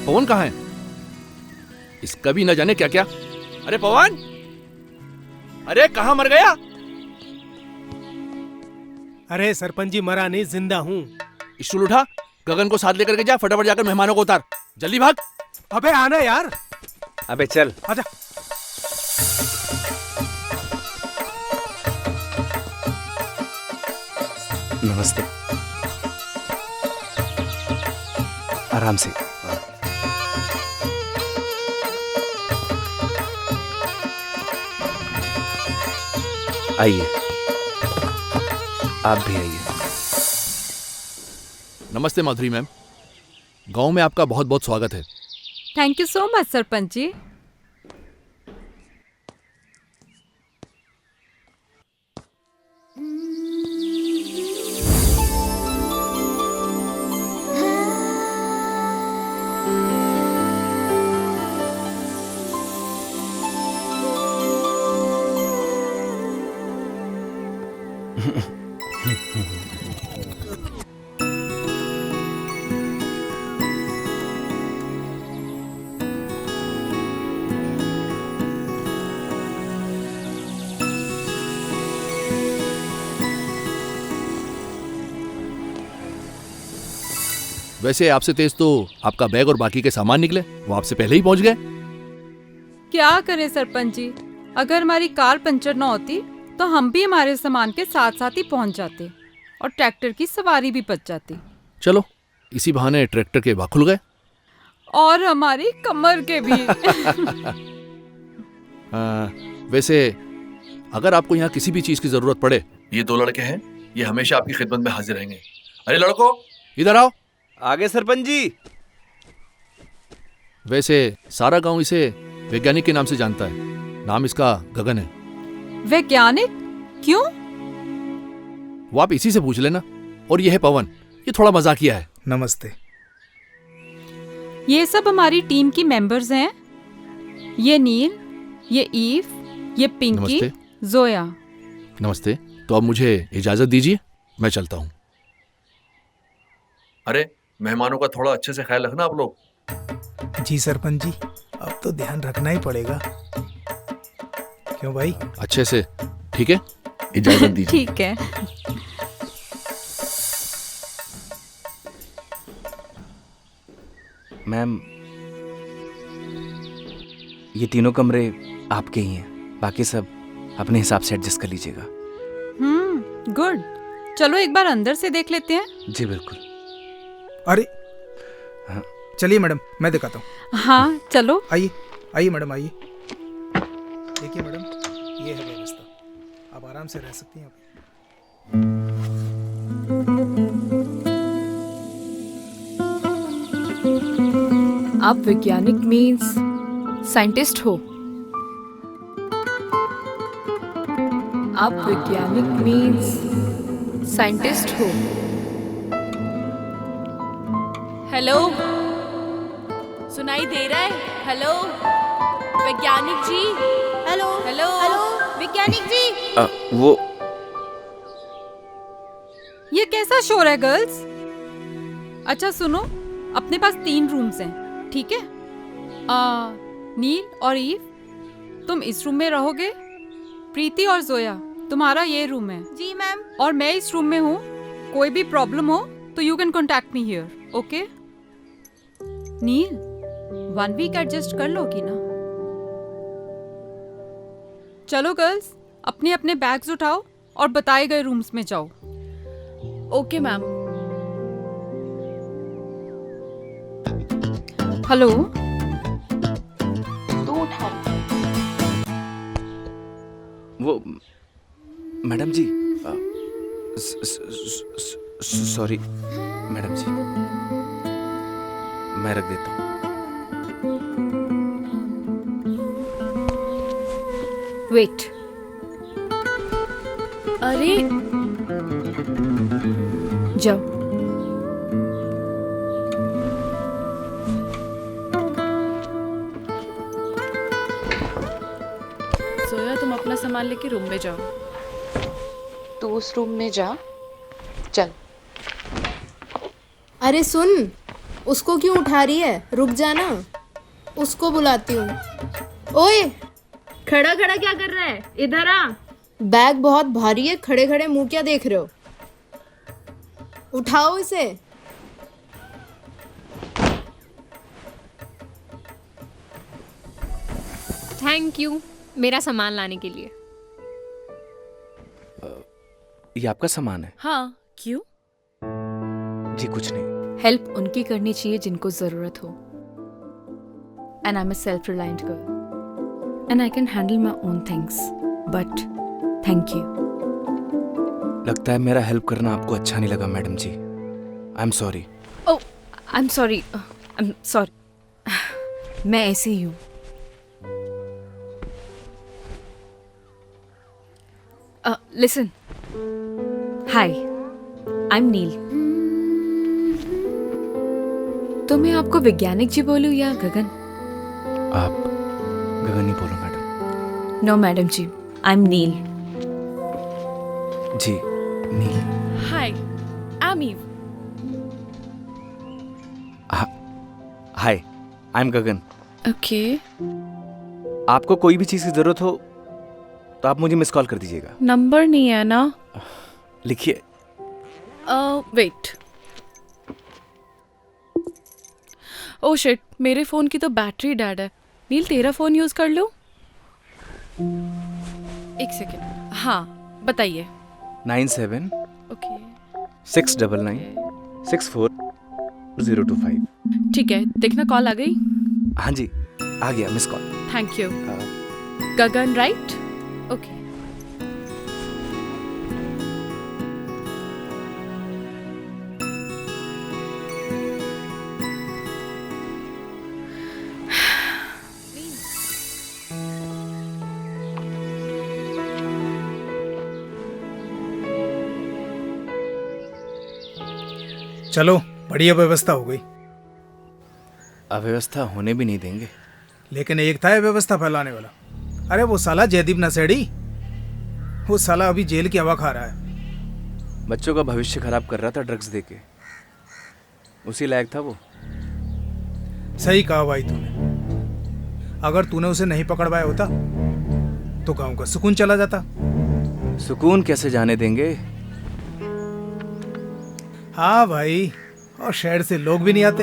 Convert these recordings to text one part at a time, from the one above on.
पवन कहाँ है? इसका भी न जाने क्या क्या। अरे पवन, अरे कहाँ मर गया? अरे सरपंच जी मरा नहीं, जिंदा हूँ। स्टूल उठा, गगन को साथ लेकर के जा, फटाफट जाकर मेहमानों को उतार, जल्दी भाग। अबे आना यार। अबे चल। आजा। नमस्ते। आराम से। आइए, आप भी आइए। नमस्ते माधुरी मैम, गांव में आपका बहुत बहुत स्वागत है। Thank you so much sarpanch ji. वैसे आपसे तेज तो आपका बैग और बाकी के सामान निकले, वो आपसे पहले ही पहुंच गए। क्या करें सरपंच जी, अगर हमारी कार पंचर न होती तो हम भी हमारे सामान के साथ साथ ही पहुंच जाते और ट्रैक्टर की सवारी भी बच जाती। चलो, इसी बहाने ट्रैक्टर के भाग खुल गए और हमारी कमर के भी। वैसे अगर आपको यहाँ किसी भी चीज की जरूरत पड़े, ये दो लड़के हैं, ये हमेशा आपकी खिदमत में हाजिर रहेंगे। अरे लड़को, इधर आओ। आगे सरपंच जी। वैसे सारा गांव इसे वैज्ञानिक के नाम से जानता है, नाम इसका गगन है। वैज्ञानिक? क्यों? वो आप इसी से पूछ लेना। और ये है पवन, ये थोड़ा मजाकिया है। नमस्ते। ये सब हमारी टीम की मेंबर्स हैं। ये नील, ये ईव, ये पिंकी, नमस्ते। जोया। नमस्ते। तो अब मुझे इजाजत दीजिए, मैं चलता हूँ। अरे मेहमानों का थोड़ा अच्छे से ख्याल रखना आप लोग। जी सरपंच जी, अब तो ध्यान रखना ही पड़ेगा। क्यों भाई? अच्छे से, ठीक है? इजाजत दीजिए। ठीक है। मैम, ये तीनों कमरे आपके ही हैं, बाकी सब अपने हिसाब से एडजस्ट कर लीजिएगा। गुड। चलो एक बार अंदर से देख लेते हैं। जी बिल्कुल। अरे हाँ। चलिए मैडम, मैं दिखाता हूँ। हाँ चलो। आइए आइए मैडम, आइए। देखिए मैडम, ये है व्यवस्था, आप आराम से रह सकती हैं। आप वैज्ञानिक मीन्स साइंटिस्ट हो? आप वैज्ञानिक मीन्स साइंटिस्ट हो? हेलो, सुनाई दे रहा है? हेलो वैज्ञानिक जी। हेलो हेलो हेलो वैज्ञानिक जी। वो ये कैसा शोर है गर्ल्स? अच्छा सुनो, अपने पास 3 रूम्स हैं, ठीक है? नील और ईव, तुम इस रूम में रहोगे। प्रीति और जोया, तुम्हारा ये रूम है। जी मैम। और मैं इस रूम में हूँ। कोई भी प्रॉब्लम हो तो you can contact me here, okay? Neel, 1 week adjust कर लोगी ना? चलो गर्ल्स, अपने अपने बैग्स उठाओ और बताए गए रूम्स में जाओ। Okay ma'am. हेलो, वो मैडम जी, सॉरी मैडम जी, मैं रख देता हूँ। वेट। अरे जाओ। सोया, तुम अपना सामान लेके रूम में जाओ। तू उस रूम में जा, चल। अरे सुन, उसको क्यों उठा रही है? रुक जाना, उसको बुलाती हूँ। ओए, खड़ा खड़ा क्या कर रहा है? इधर आ। बैग बहुत भारी है, खड़े खड़े मुंह क्या देख रहे हो? उठाओ इसे। थैंक यू मेरा सामान लाने के लिए। ये आपका सामान है? हाँ, क्यों? जी कुछ नहीं। हेल्प उनकी करनी चाहिए जिनको जरूरत हो। And I am a self reliant girl and I can handle my own things, but thank you. लगता है मेरा हेल्प करना आपको अच्छा नहीं लगा madam ji. I am sorry. Oh, I am sorry, I am sorry. मैं ऐसे ही हूँ। Listen, hi, I am Neel. तो मैं आपको वैज्ञानिक जी बोलूं या गगन? आप गगन ही बोलो madam. No madam ji, I am Neel. जी Neel. Hi, I am Eve. Hi, I am Gagan. Okay. आपको कोई भी चीज़ की ज़रूरत हो तो आप मुझे मिस कॉल कर दीजिएगा। नंबर नहीं है ना? लिखिए। वेट। ओह शिट, मेरे फ़ोन की तो बैटरी डेड है। नील, तेरा फ़ोन यूज़ कर लो। एक सेकेंड। हाँ, बताइए। 97 ओके, 699 64 025। ठीक है, देखना कॉल आ गई। हाँ जी, आ गया miss call. Thank you. Gagan right? Okay. चलो, बढ़िया व्यवस्था हो गई। अव्यवस्था होने भी नहीं देंगे। लेकिन एक था ये व्यवस्था फैलाने वाला। अरे वो साला जयदीप नशेड़ी, वो साला अभी जेल की हवा खा रहा है। बच्चों का भविष्य खराब कर रहा था ड्रग्स देके। उसी लायक था वो। सही कहा भाई तूने। अगर तूने उसे नहीं पकड़वाया होता तो गांव का सुकून चला जाता। सुकून कैसे जाने देंगे? हाँ भाई, और शहर से लोग भी नहीं आते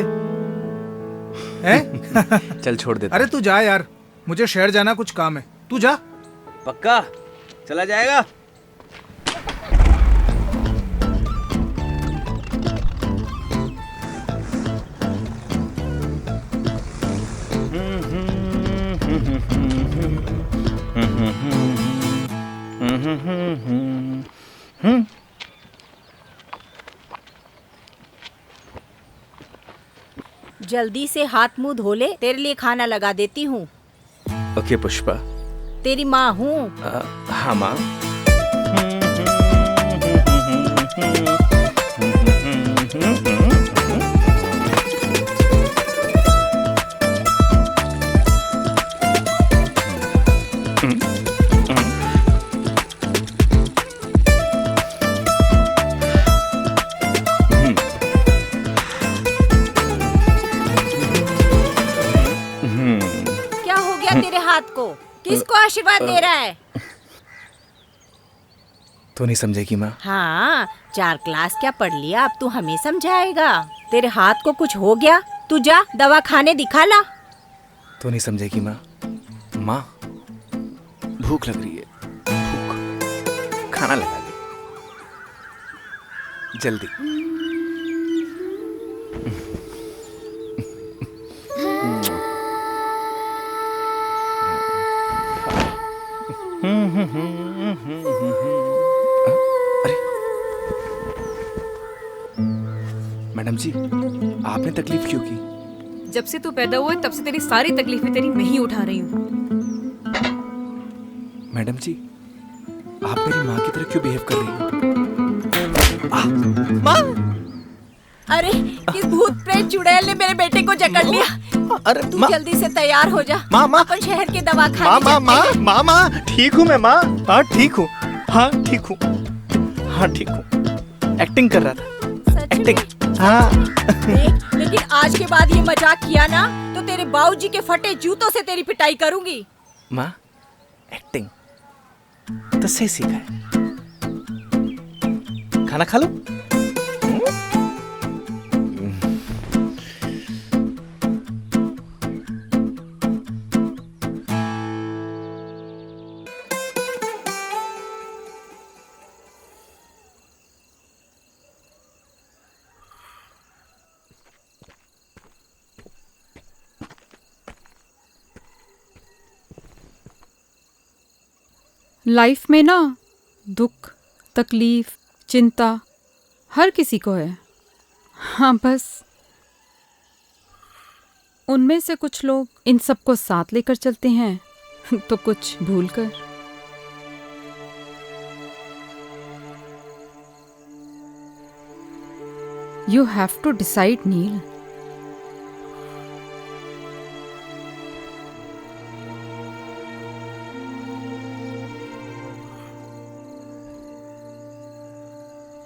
हैं? चल छोड़ देता। अरे तू जा यार, मुझे शहर जाना, कुछ काम है। तू जा। पक्का चला जाएगा? जल्दी से हाथ मुंह धो ले, तेरे लिए खाना लगा देती हूँ। ओके पुष्पा। तेरी माँ हूँ। हाँ माँ। क्या हो गया तेरे हाथ को? किसको आशीर्वाद दे रहा है? तो नहीं समझेगी माँ? हाँ, 4 क्लास क्या पढ़ लिया, अब तू हमें समझाएगा? तेरे हाथ को कुछ हो गया, तू जा दवा खाने दिखा ला। तो नहीं समझेगी माँ? माँ, भूख लग रही है। भूख, खाना लगा दे जल्दी। अरे मैडम जी, आपने तकलीफ क्यों की? जब से तू पैदा हुआ तब से तेरी सारी तकलीफें तेरी मैं ही उठा रही हूँ। मैडम जी, आप मेरी माँ की तरह क्यों बिहेव कर रही हो? माँ! अरे किस भूत प्रेत चुड़ैल ने मेरे बेटे को जकड़ लिया। अरे तू जल्दी से तैयार हो जा। माँ, अपन शहर के दवाखाने माँ, ठीक हूँ मैं माँ। हाँ ठीक हूँ। हाँ ठीक हूँ। हाँ ठीक हूँ। एक्टिंग कर रहा था। सच में? हाँ। लेकिन लेकिन आज के बाद ये मजाक किया ना तो तेरे बाबूजी के फटे जूतों से तेरी पिटाई करूंगी। माँ एक्टिंग तो सही सीखा है। खाना खा लो। लाइफ में ना दुख, तकलीफ, चिंता हर किसी को है। हाँ, बस उनमें से कुछ लोग इन सबको साथ लेकर चलते हैं तो कुछ भूल कर। You have to decide Neel.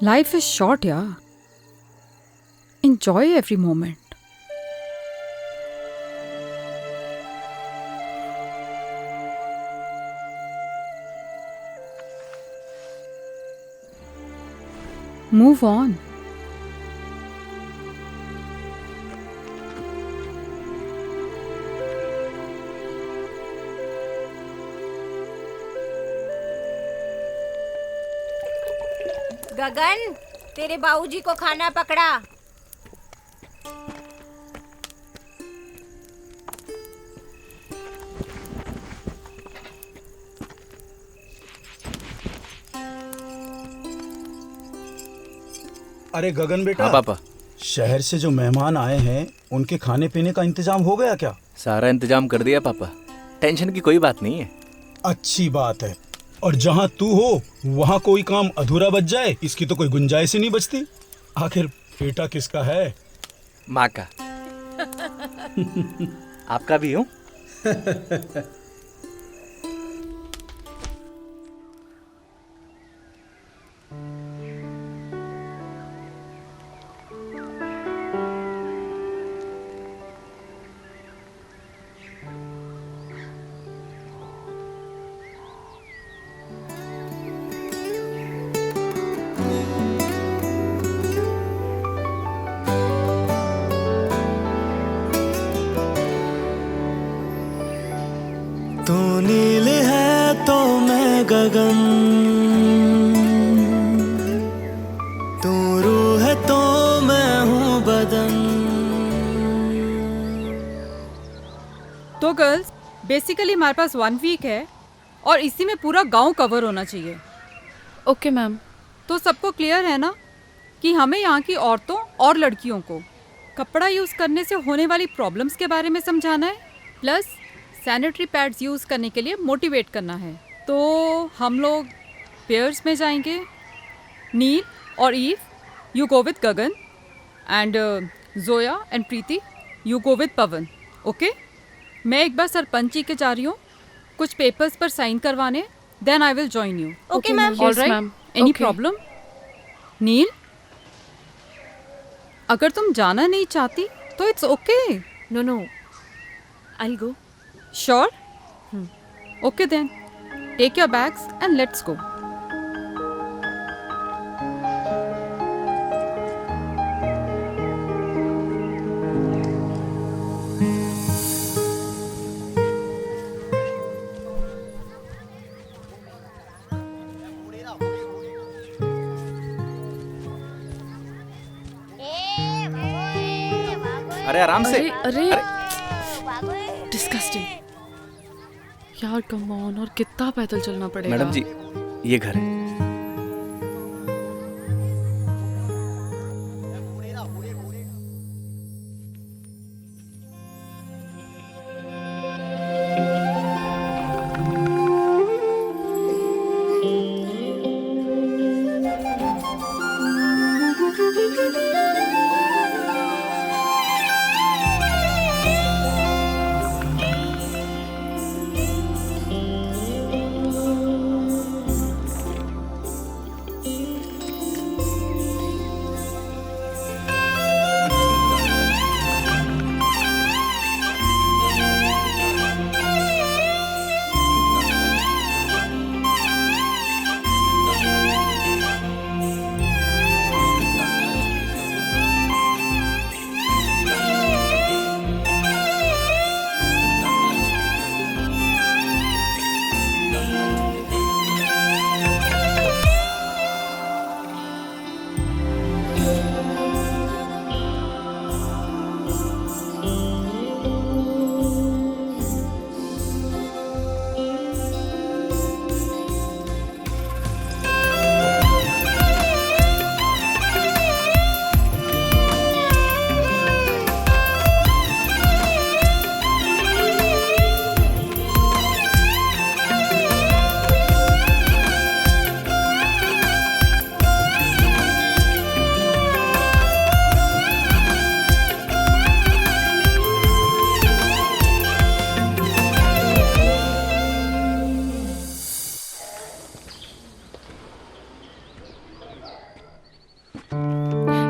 Life is short, yeah. Enjoy every moment. Move on. Gagan, तेरे बाबूजी को खाना पकड़ा। अरे गगन बेटा। हाँ पापा। शहर से जो मेहमान आए हैं उनके खाने पीने का इंतजाम हो गया क्या? सारा इंतजाम कर दिया पापा, टेंशन की कोई बात नहीं है। अच्छी बात है। और जहाँ तू हो वहाँ कोई काम अधूरा बच जाए इसकी तो कोई गुंजाइश ही नहीं बचती। आखिर बेटा किसका है? माँ का। आपका भी हूँ। तू नील है तो मैं गगन, तू रूह है तो मैं हूँ बदन। तो गर्ल्स, बेसिकली हमारे पास 1 वीक है और इसी में पूरा गांव कवर होना चाहिए। Okay ma'am. तो सबको क्लियर है ना कि हमें यहाँ की औरतों और लड़कियों को कपड़ा यूज़ करने से होने वाली प्रॉब्लम्स के बारे में समझाना है, प्लस सैनिटरी पैड्स यूज़ करने के लिए मोटिवेट करना है। तो हम लोग पेयर्स में जाएंगे। नील और Eve, you go with Gagan, and Zoya and Preeti, you go with Pawan. Okay, मैं एक बार सरपंच जी के जा रही हूँ कुछ पेपर्स पर साइन करवाने, then I will join you. Okay ma'am. Alright, any problem? Neel, अगर तुम जाना नहीं चाहती तो it's okay. No no, I go. Sure? Okay then. Take your bags and let's go. अरे आराम से। अरे डिस्गस्टिंग यार, कम ऑन। और कितना पैदल चलना पड़ेगा? मैडम जी, ये घर है।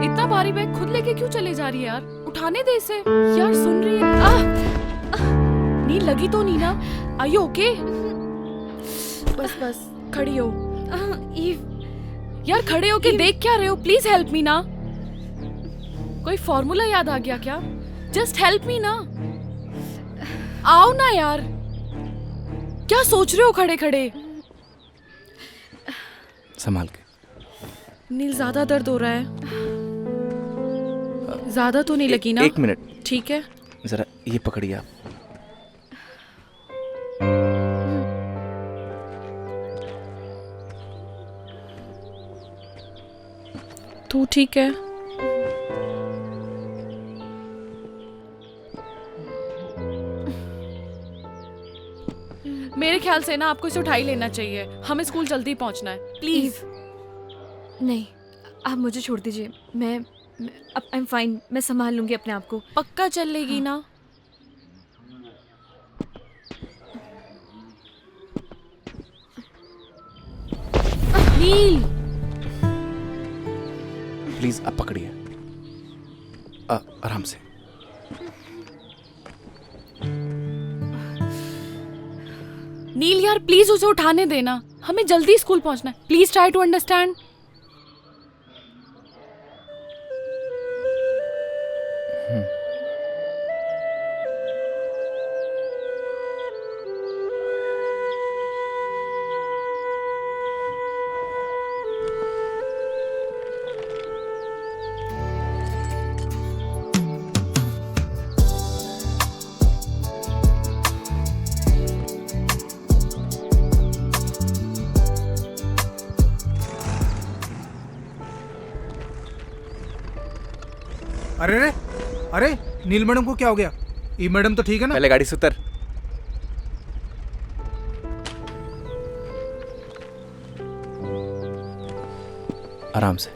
इतना भारी बैग खुद लेके क्यों चले जा रही है यार? उठाने दे इसे यार। सुन रही है? नील लगी तो नहीं ना? Are you okay? बस बस खड़ी हो। यार खड़े होके देख क्या रहे हो? प्लीज हेल्प मी ना। कोई फॉर्मूला याद आ गया क्या? जस्ट हेल्प मी ना। आओ ना यार। क्या सोच रहे हो खड़े खड़े? संभाल के। नील ज्यादा दर्द हो रहा है? ज्यादा तो नहीं लगी ना? एक मिनट। ठीक है जरा ये पकड़िए आप। तू ठीक है? मेरे ख्याल से ना आपको इसे उठा ही लेना चाहिए। हमें स्कूल जल्दी पहुंचना है। प्लीज। नहीं, आप मुझे छोड़ दीजिए। मैं आई एम फाइन। मैं संभाल लूंगी अपने आप को। पक्का चल लेगी ना? नील प्लीज आप पकड़िए आराम से। नील यार प्लीज उसे उठाने देना। हमें जल्दी स्कूल पहुंचना है। Please try to understand. अरे रे, अरे नील मैडम को क्या हो गया? ई मैडम तो ठीक है ना? पहले गाड़ी से उतर। आराम से।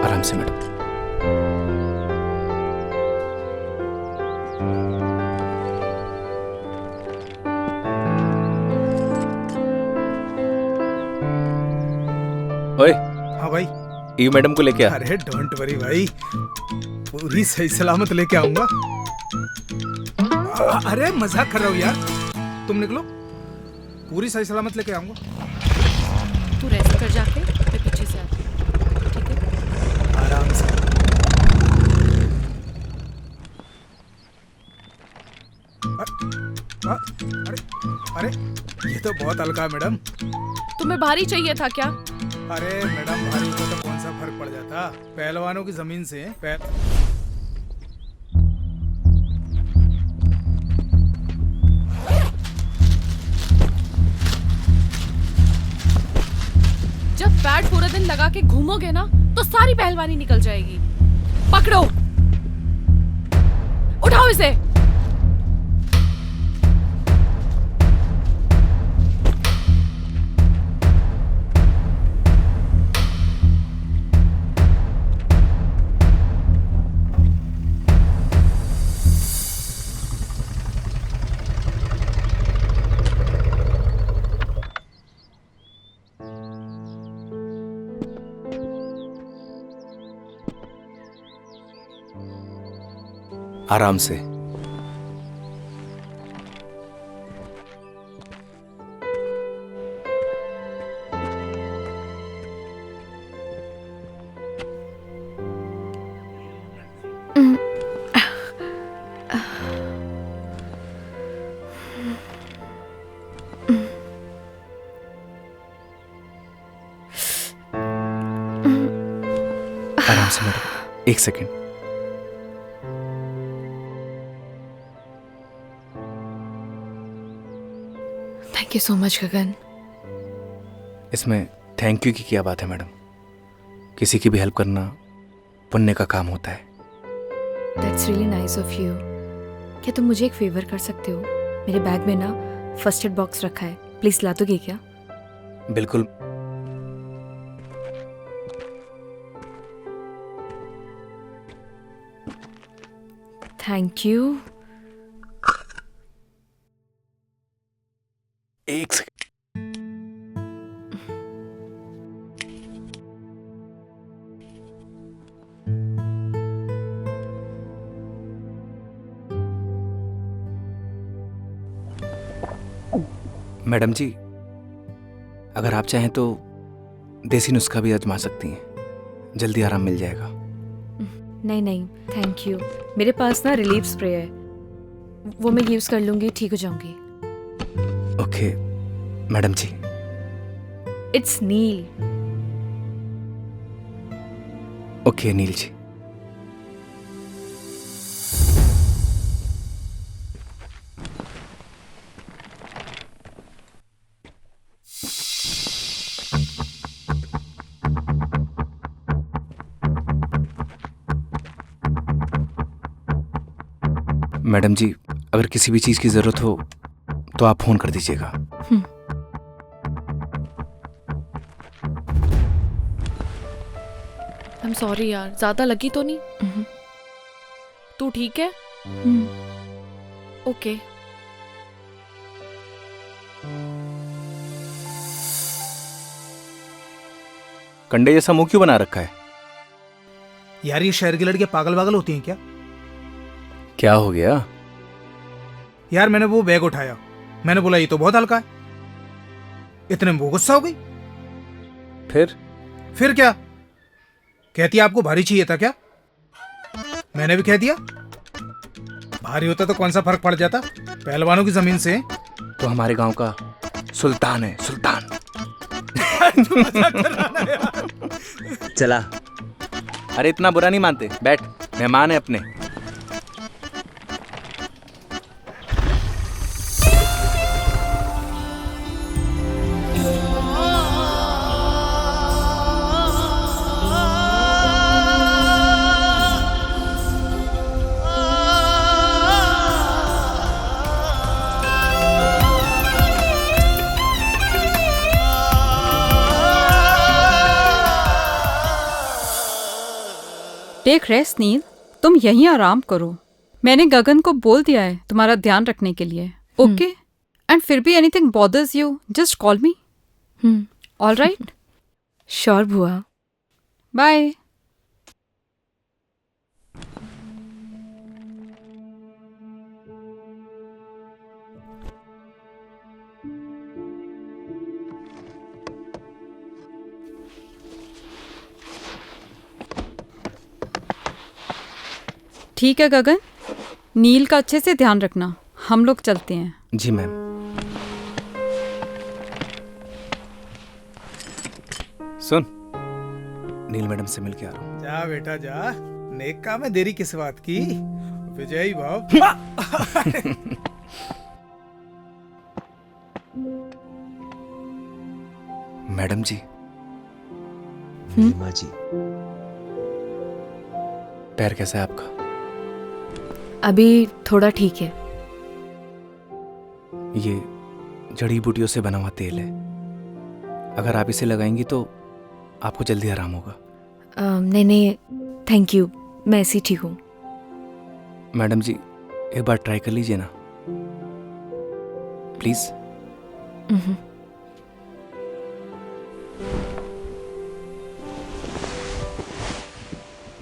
आराम से मैडम। ओए। हाँ भाई। ई मैडम को लेके आ। अरे डोंट वरी भाई, पूरी सही सलामत लेके आऊंगा। अरे मजाक कर रहा हूँ यार। तुम निकलो, पूरी सही सलामत लेके आऊंगा। तू रेस्ट कर जाके, मैं पीछे से आती हूँ। ठीक है? आराम से। अरे अरे ये तो बहुत हल्का है मैडम। तुम्हें भारी चाहिए था क्या? अरे मैडम भारी को तो कौन सा फर्क पड़ जाता? पहलवानों की जमीन से जब पैड पूरा दिन लगा के घूमोगे ना तो सारी पहलवानी निकल जाएगी। पकड़ो, उठाओ इसे। आराम से। एक second. Thank you so much Gagan. इसमें थैंक यू की क्या बात है मैडम? किसी की भी हेल्प करना पुण्य का काम होता है। That's really nice of you. क्या तुम मुझे एक फेवर कर सकते हो? मेरे बैग में ना फर्स्ट एड बॉक्स रखा है, प्लीज ला दोगे क्या? बिल्कुल। Thank you. एक सेकेंड। मैडम जी, अगर आप चाहें तो देसी नुस्खा भी आजमा सकती हैं, जल्दी आराम मिल जाएगा। नहीं नहीं थैंक यू, मेरे पास ना रिलीफ स्प्रे है, वो मैं यूज कर लूंगी, ठीक हो जाऊंगी। Okay madam ji. It's Neel. Okay Neel ji. Madam ji, अगर किसी भी चीज की जरूरत हो तो आप फोन कर दीजिएगा। I'm sorry यार, ज्यादा लगी तो नहीं? तू ठीक है? ओके। कंडे जैसा मुंह क्यों बना रखा है? यार ये शहर की लड़कियां पागल वागल होती हैं क्या? क्या हो गया? यार मैंने वो बैग उठाया, मैंने बोला ये तो बहुत हल्का है, इतने में वो गुस्सा हो गई। फिर क्या कहती है, आपको भारी चाहिए था क्या? मैंने भी कह दिया भारी होता तो कौन सा फर्क पड़ जाता, पहलवानों की जमीन से। तो हमारे गांव का सुल्तान है, सुल्तान। चला। अरे इतना बुरा नहीं मानते, बैठ, मेहमान है अपने। टेक रेस्ट नील, तुम यहीं आराम करो। मैंने गगन को बोल दिया है तुम्हारा ध्यान रखने के लिए, ओके? एंड फिर भी anything bothers you, just call me. All right? Sure बुआ। बाय। ठीक है गगन, नील का अच्छे से ध्यान रखना, हम लोग चलते हैं। जी मैम। सुन, नील मैडम से मिल के आ रहा हूँ। जा बेटा जा, नेक काम है, देरी किस बात की? विजयी भाव। मैडम जी। माँ जी। पैर कैसा है आपका? अभी थोड़ा ठीक है। ये जड़ी बूटियों से बना हुआ तेल है, अगर आप इसे लगाएंगी तो आपको जल्दी आराम होगा। नहीं नहीं थैंक यू, मैं ऐसी ठीक हूँ। मैडम जी एक बार ट्राई कर लीजिए ना प्लीज।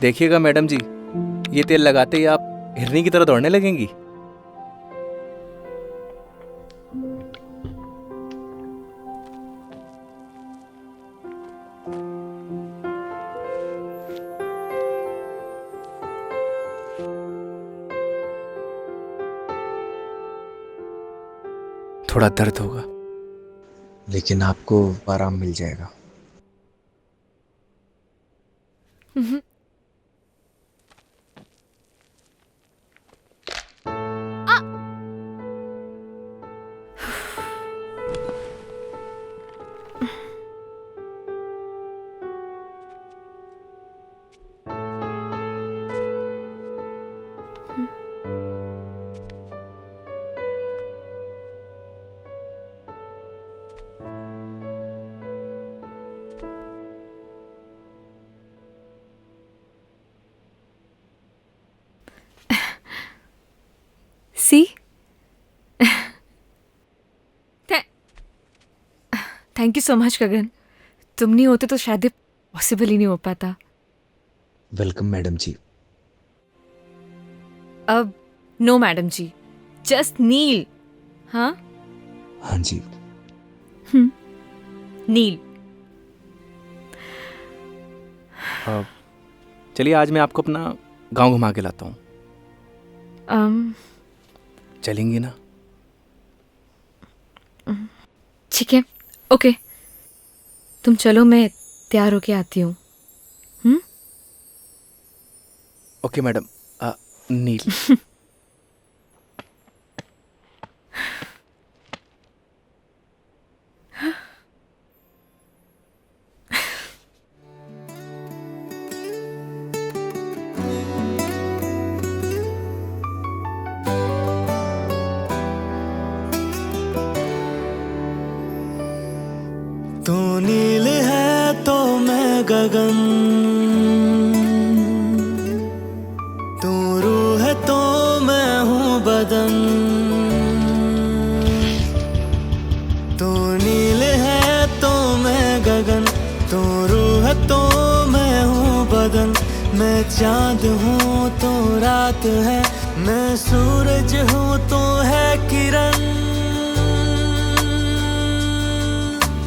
देखिएगा मैडम जी, ये तेल लगाते ही आप हिरनी की तरह दौड़ने लगेंगी। थोड़ा दर्द होगा, लेकिन आपको आराम मिल जाएगा। सी थैंक यू सो मच गगन, तुम नहीं होते तो शायद पॉसिबल ही नहीं हो पाता। वेलकम मैडम जी। अब नो मैडम जी, जस्ट नील। हाँ हाँ जी। नील। चलिए आज मैं आपको अपना गांव घुमा के लाता हूँ। चलेंगी ना? ठीक है, ओके, तुम चलो, मैं तैयार होके आती हूँ। Okay madam. नील। तू नील है तो मैं गगन, तू रूह है तो मैं हूँ बदन। तू नील है तो मैं गगन, तू रूह है तो मैं हूँ बदन। मैं चांद हूँ तो रात है, मैं सूरज हूँ तो है किरण।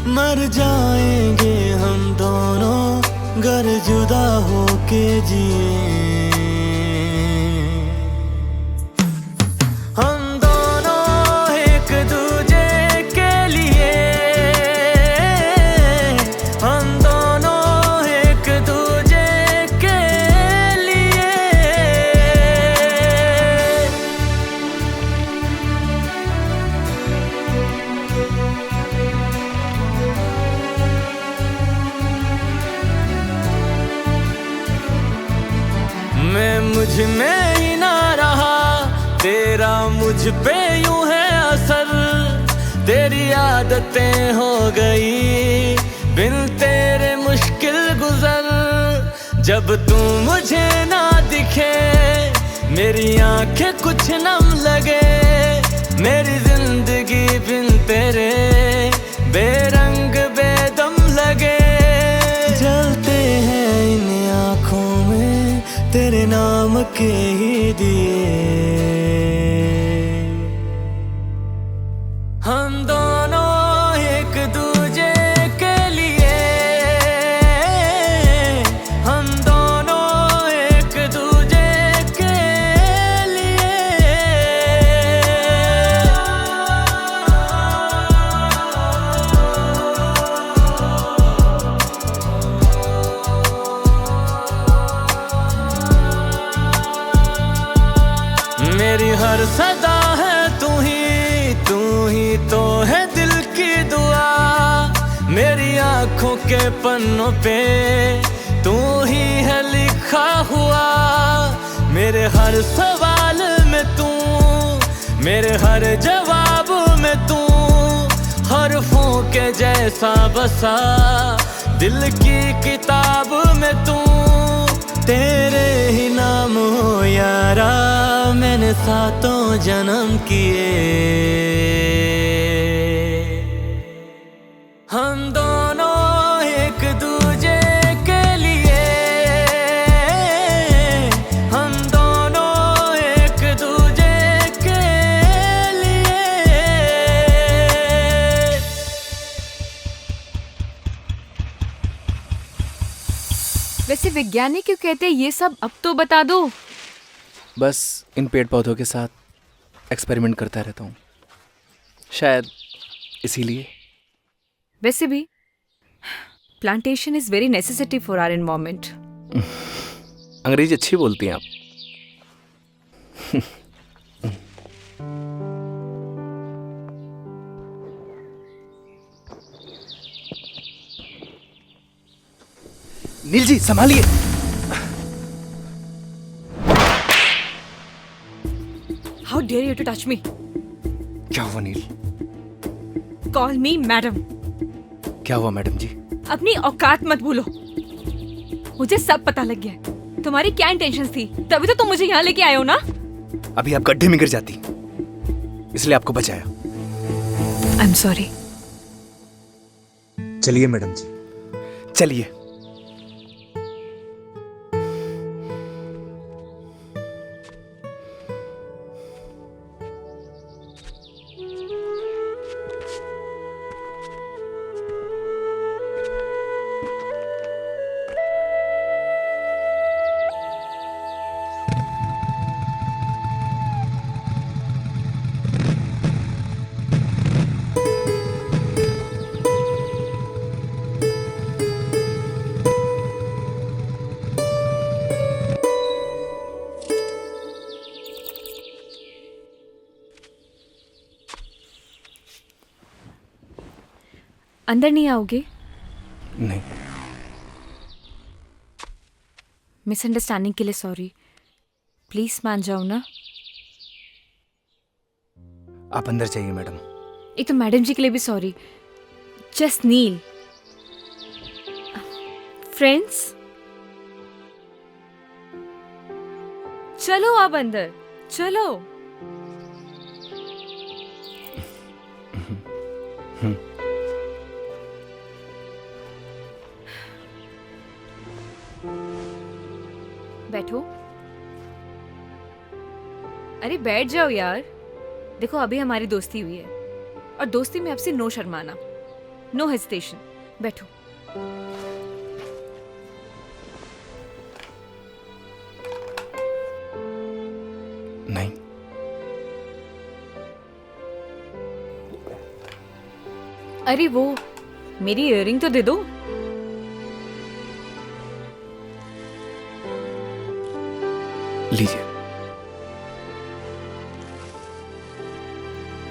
मर जाएंगे हम दोनों गर जुदा होके जिए। हम दोनों एक दूजे के लिए, हम दोनों एक दूजे के लिए। मैं मुझ में ही ना रहा, तेरा मुझ पे यूं है असर। तेरी आदतें हो गई बिन तेरे मुश्किल गुजर। जब तू मुझे ना दिखे मेरी आंखें कुछ नम लगे। मेरी जिंदगी बिन तेरे बेरंग बेदम लगे। जलते हैं इन आँखों में तेरे नाम के ही दिए। हम दोनों एक दूजे के लिए, हम दोनों एक दूजे के लिए। मेरी हर सदा है तू ही तो है दिल की दुआ। मेरी आंखों के पन्नों पे तू ही है लिखा हुआ। मेरे हर सवाल में तू, मेरे हर जवाब में तू। हरफों के जैसा बसा दिल की किताब में तू। तेरे ही नाम हो यारा मैंने सातों जन्म किए। हम दोनों एक दूजे के लिए, हम दोनों एक दूजे के लिए। वैसे वैज्ञानिक क्यों कहते हैं ये सब, अब तो बता दो। बस इन पेड़ पौधों के साथ एक्सपेरिमेंट करता रहता हूँ, शायद इसीलिए। वैसे भी plantation is very necessity for our environment. Angrezi अच्छी बोलती हैं आप। नील जी संभालिए। How dare you to touch me. क्या हुआ नील? Call me madam. क्या हुआ मैडम जी? अपनी औकात मत भूलो। मुझे सब पता लग गया है तुम्हारी क्या इंटेंशंस थी, तभी तो तुम मुझे यहाँ लेके आए हो ना। अभी आप गड्ढे में गिर जाती इसलिए आपको बचाया। आई एम सॉरी। चलिए मैडम जी। चलिए। अंदर नहीं आओगे? नहीं। मिसअंडरस्टैंडिंग के लिए सॉरी। प्लीज मान जाओ ना। आप अंदर जाइए मैडम। एक तो मैडम जी के लिए भी सॉरी। जस्ट नील। फ्रेंड्स, चलो आप अंदर चलो। बैठो। अरे बैठ जाओ यार। देखो अभी हमारी दोस्ती हुई है और दोस्ती में आपसे नो शर्माना, नो हेजिटेशन। बैठो। नहीं। अरे वो मेरी इयररिंग तो दे दो। लीजिए।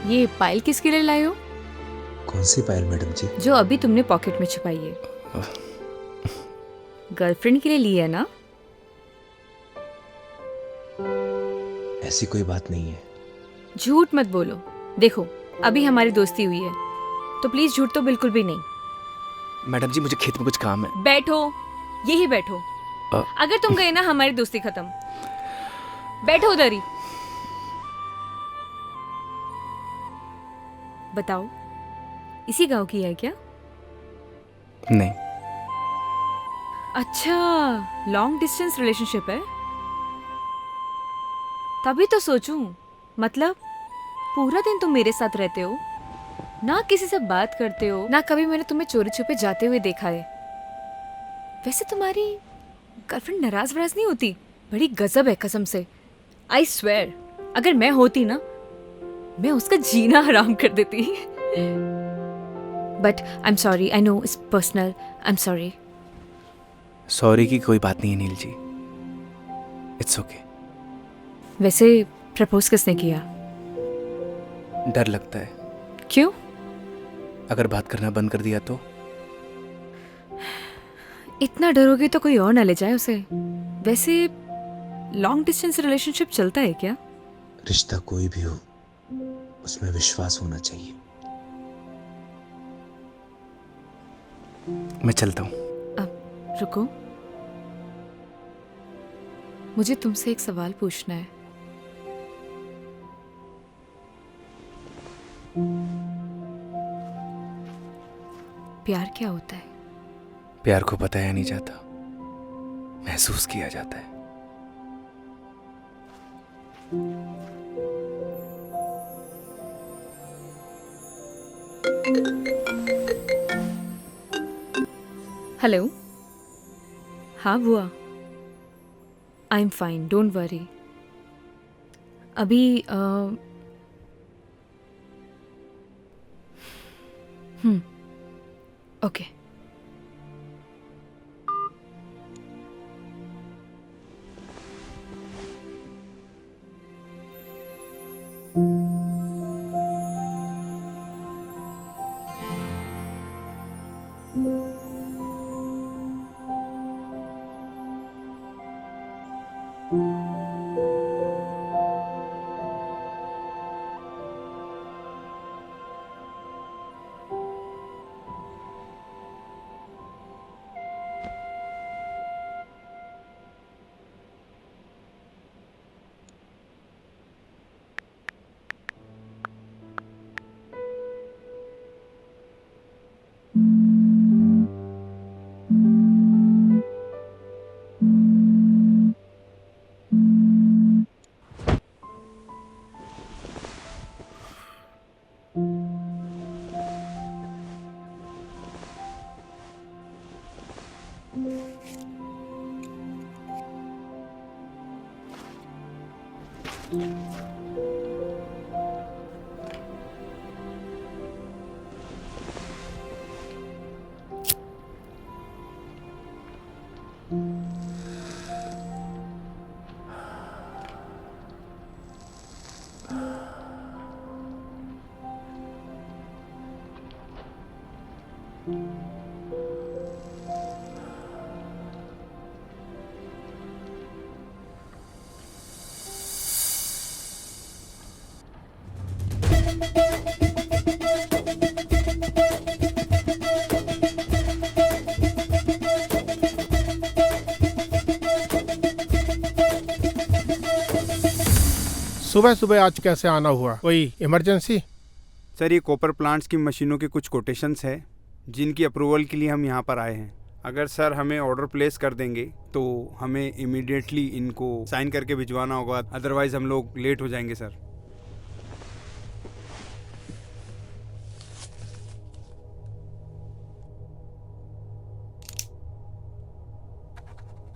ये पायल किसके लिए लाए हो? कौन सी पायल मैडम जी? जो अभी तुमने पॉकेट में छुपाई है। गर्लफ्रेंड के लिए ली है ना? ऐसी कोई बात नहीं है। झूठ मत बोलो। देखो अभी हमारी दोस्ती हुई है तो प्लीज झूठ तो बिल्कुल भी नहीं। मैडम जी मुझे खेत में कुछ काम है। बैठो, यही बैठो। अगर तुम गए ना हमारी दोस्ती खत्म। बैठो उधर ही। बताओ इसी गांव की है क्या? नहीं। अच्छा, लॉन्ग डिस्टेंस रिलेशनशिप है। तभी तो सोचूं, मतलब पूरा दिन तुम मेरे साथ रहते हो, ना किसी से बात करते हो, ना कभी मैंने तुम्हें चोरी छुपे जाते हुए देखा है। वैसे तुम्हारी गर्लफ्रेंड नाराज वराज नहीं होती? बड़ी गजब है कसम से। आई स्वेयर, अगर मैं होती ना, मैं उसका जीना हराम कर देती। But I am sorry, I know it's personal, I am sorry. Sorry की कोई बात नहीं है नील जी, इट्स ओके। वैसे प्रपोज किसने किया? डर लगता है। क्यों? अगर बात करना बंद कर दिया तो? इतना डरोगे तो कोई और ना ले जाए उसे। वैसे लॉन्ग डिस्टेंस रिलेशनशिप चलता है क्या? रिश्ता कोई भी हो, उसमें विश्वास होना चाहिए। मैं चलता हूँ। अब रुको, मुझे तुमसे एक सवाल पूछना है। प्यार क्या होता है? प्यार को बताया नहीं जाता, महसूस किया जाता है। हेलो। हाँ बुआ, I am fine, don't worry. अभी ओके। सुबह सुबह आज कैसे आना हुआ? कोई इमरजेंसी? सर ये कॉपर प्लांट्स की मशीनों के कुछ कोटेशंस है जिनकी अप्रूवल के लिए हम यहाँ पर आए हैं। अगर सर हमें ऑर्डर प्लेस कर देंगे तो हमें इमीडिएटली इनको साइन करके भिजवाना होगा, अदरवाइज हम लोग लेट हो जाएंगे सर।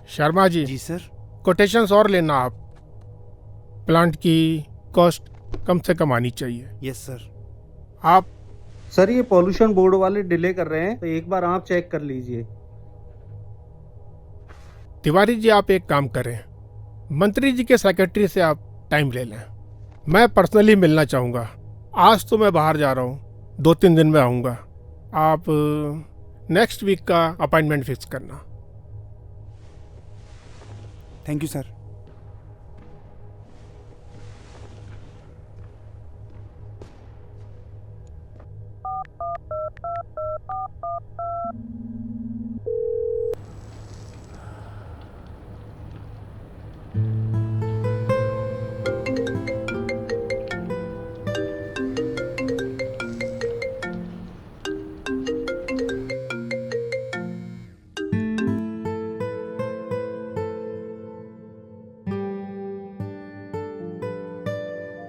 शर्मा जी। जी सर। कोटेशंस और लेना आप। प्लांट की कॉस्ट कम से कम आनी चाहिए। Yes sir. आप सर ये पॉल्यूशन बोर्ड वाले डिले कर रहे हैं, तो एक बार आप चेक कर लीजिए। तिवारी जी आप एक काम करें, मंत्री जी के सेक्रेटरी से आप टाइम ले लें। मैं पर्सनली मिलना चाहूँगा। आज तो मैं बाहर जा रहा हूँ, 2-3 दिन में आऊँगा। आप नेक्स्ट वीक का अपॉइंटमेंट फिक्स करना। Thank you sir.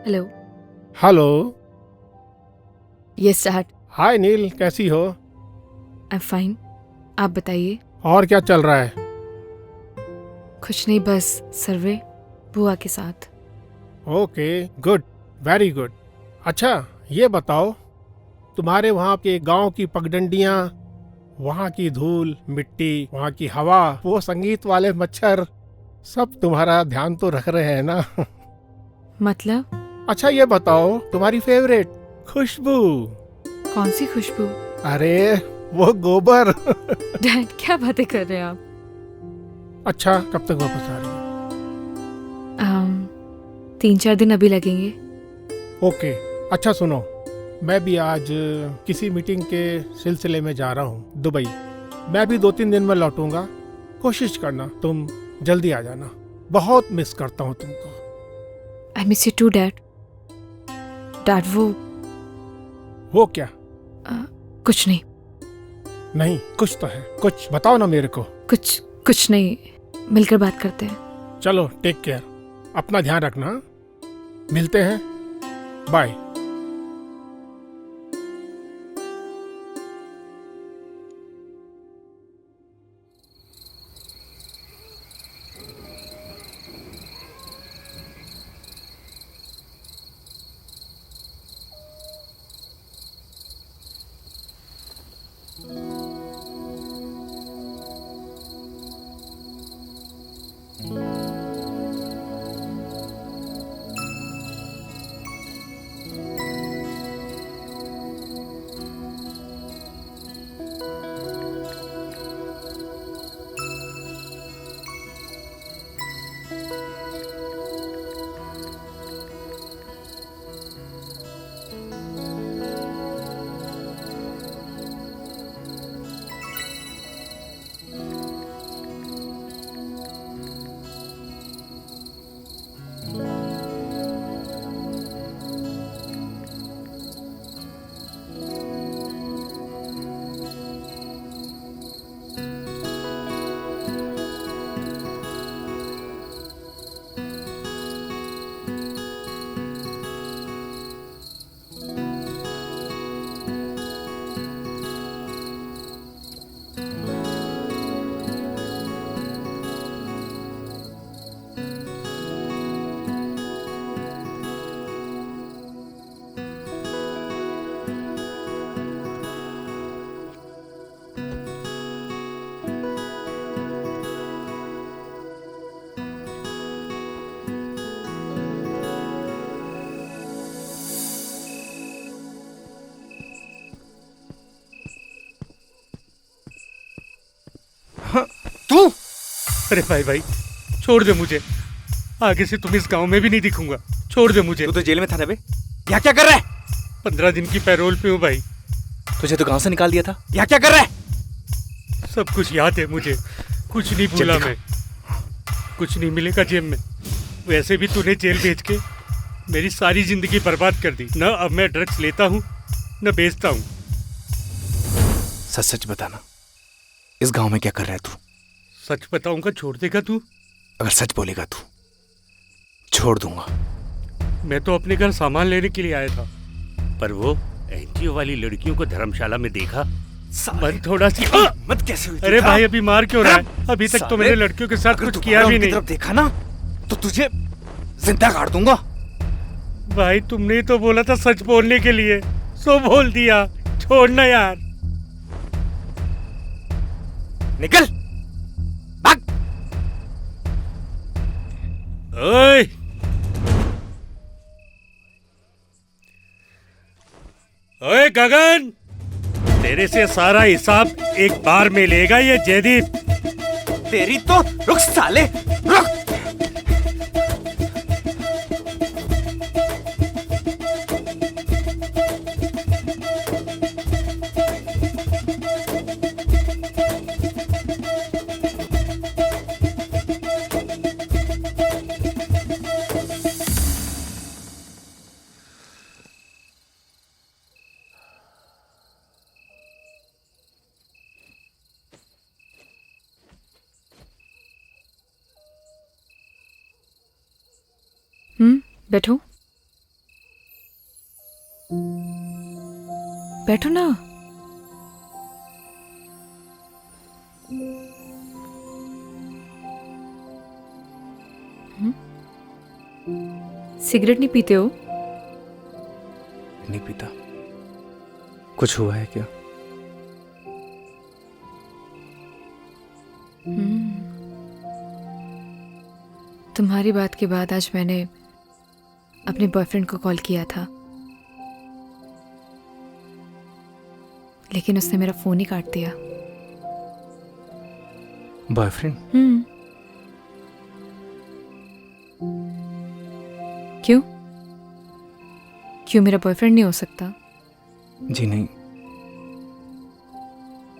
Hello. Hello. Yes dad. Hi Neel, कैसी हो? आई एम फाइन, आप बताइए। और क्या चल रहा है? कुछ नहीं, बस सर्वे बुआ के साथ। Okay, good, very good. अच्छा ये बताओ, तुम्हारे वहाँ के गांव की पगडंडियाँ, वहाँ की धूल मिट्टी, वहाँ की हवा, वो संगीत वाले मच्छर, सब तुम्हारा ध्यान तो रख रहे हैं ना? मतलब? अच्छा ये बताओ, तुम्हारी फेवरेट खुशबू? कौन सी खुशबू? अरे वो गोबर। डैड क्या बातें कर रहे हैं आप? अच्छा कब तक वापस आ रही हो? 3-4 दिन अभी लगेंगे। ओके। अच्छा सुनो, मैं भी आज किसी मीटिंग के सिलसिले में जा रहा हूँ दुबई। मैं भी 2-3 दिन में लौटूंगा। कोशिश करना तुम जल्दी आ जाना, बहुत मिस करता हूँ तुमको। I miss you too dad. Dad वो क्या? कुछ नहीं। नहीं कुछ तो है, कुछ बताओ ना मेरे को। कुछ नहीं, मिलकर बात करते हैं। चलो टेक केयर, अपना ध्यान रखना। मिलते हैं, बाय। अरे भाई छोड़ दे मुझे, आगे से तुम इस गांव में भी नहीं दिखूंगा। छोड़ दे मुझे। तू तो जेल में था ना बे, यहाँ क्या कर रहा है? 15 दिन की पैरोल पे हूँ भाई। तुझे तो गांव से निकाल दिया था, यहाँ क्या कर रहा है? सब कुछ याद है मुझे, कुछ नहीं भूला मैं। कुछ नहीं मिलेगा जेब में। वैसे भी तूने जेल भेज के मेरी सारी जिंदगी बर्बाद कर दी। न अब मैं ड्रग्स लेता हूँ न बेचता हूँ। सच सच बताना, इस गांव में क्या कर रहा है तू? सच बताऊंगा, छोड़ देगा तू? अगर सच बोलेगा तू, छोड़ दूंगा। मैं तो अपने घर सामान लेने के लिए आया था, पर वो एनजीओ वाली लड़कियों को धर्मशाला में देखा। मन थोड़ा सी मत कैसे हुई? अरे भाई अभी मार क्यों रहा है? अभी तक तो मैंने लड़कियों के साथ कुछ किया भी नहीं। तरफ देखा ना तो तुझे जिंदा काट दूंगा। भाई तुमने तो बोला था सच बोलने के लिए, सो बोल दिया। छोड़ना यार। निकल भाग। ओए ओए गगन, तेरे से सारा हिसाब एक बार में लेगा ये जयदीप। तेरी तो रुक साले, रुक। बैठो बैठो ना। सिगरेट नहीं पीते हो? नहीं पीता। कुछ हुआ है क्या? तुम्हारी बात के बाद आज मैंने अपने बॉयफ्रेंड को कॉल किया था, लेकिन उसने मेरा फोन ही काट दिया। बॉयफ्रेंड? क्यों? क्यों मेरा बॉयफ्रेंड नहीं हो सकता? जी नहीं,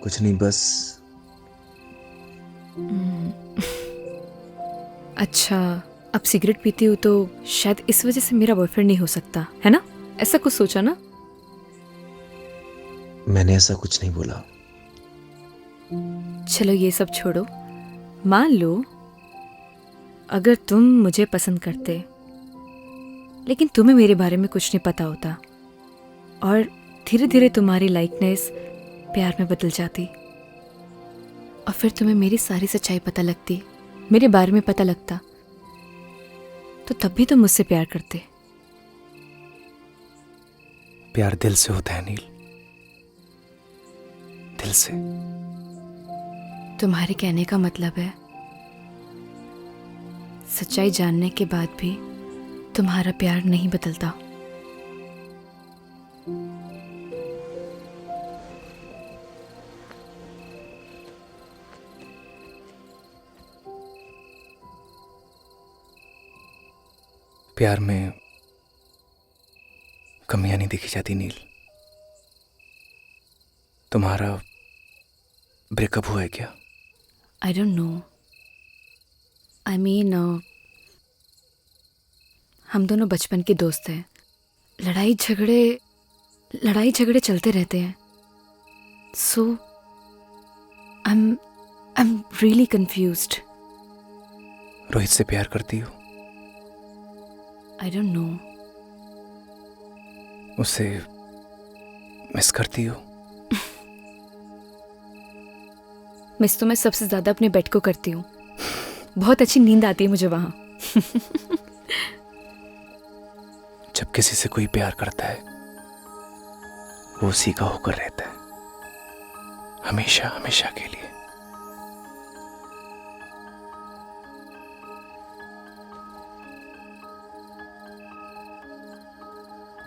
कुछ नहीं, बस। अच्छा, अब सिगरेट पीती हूँ तो शायद इस वजह से मेरा बॉयफ्रेंड नहीं हो सकता, है ना? ऐसा कुछ सोचा ना? मैंने ऐसा कुछ नहीं बोला। चलो ये सब छोड़ो। मान लो अगर तुम मुझे पसंद करते, लेकिन तुम्हें मेरे बारे में कुछ नहीं पता होता और धीरे धीरे तुम्हारी लाइकनेस प्यार में बदल जाती, और फिर तुम्हें मेरी सारी सच्चाई पता लगती, मेरे बारे में पता लगता, तो तब भी तुम मुझसे प्यार करते। प्यार दिल से होता है नील, दिल से। तुम्हारे कहने का मतलब है सच्चाई जानने के बाद भी तुम्हारा प्यार नहीं बदलता। प्यार में कमियां नहीं देखी जाती नील। तुम्हारा ब्रेकअप हुआ है क्या? आई डोंट नो। आई मीन हम दोनों बचपन के दोस्त हैं। लड़ाई झगड़े चलते रहते हैं। So I am really confused. Rohit से प्यार करती हो? I don't know. उसे मिस करती हो? मिस तो मैं सबसे ज्यादा अपने बेड को करती हूँ। बहुत अच्छी नींद आती है मुझे वहां। जब किसी से कोई प्यार करता है वो उसी का होकर रहता है, हमेशा हमेशा के लिए।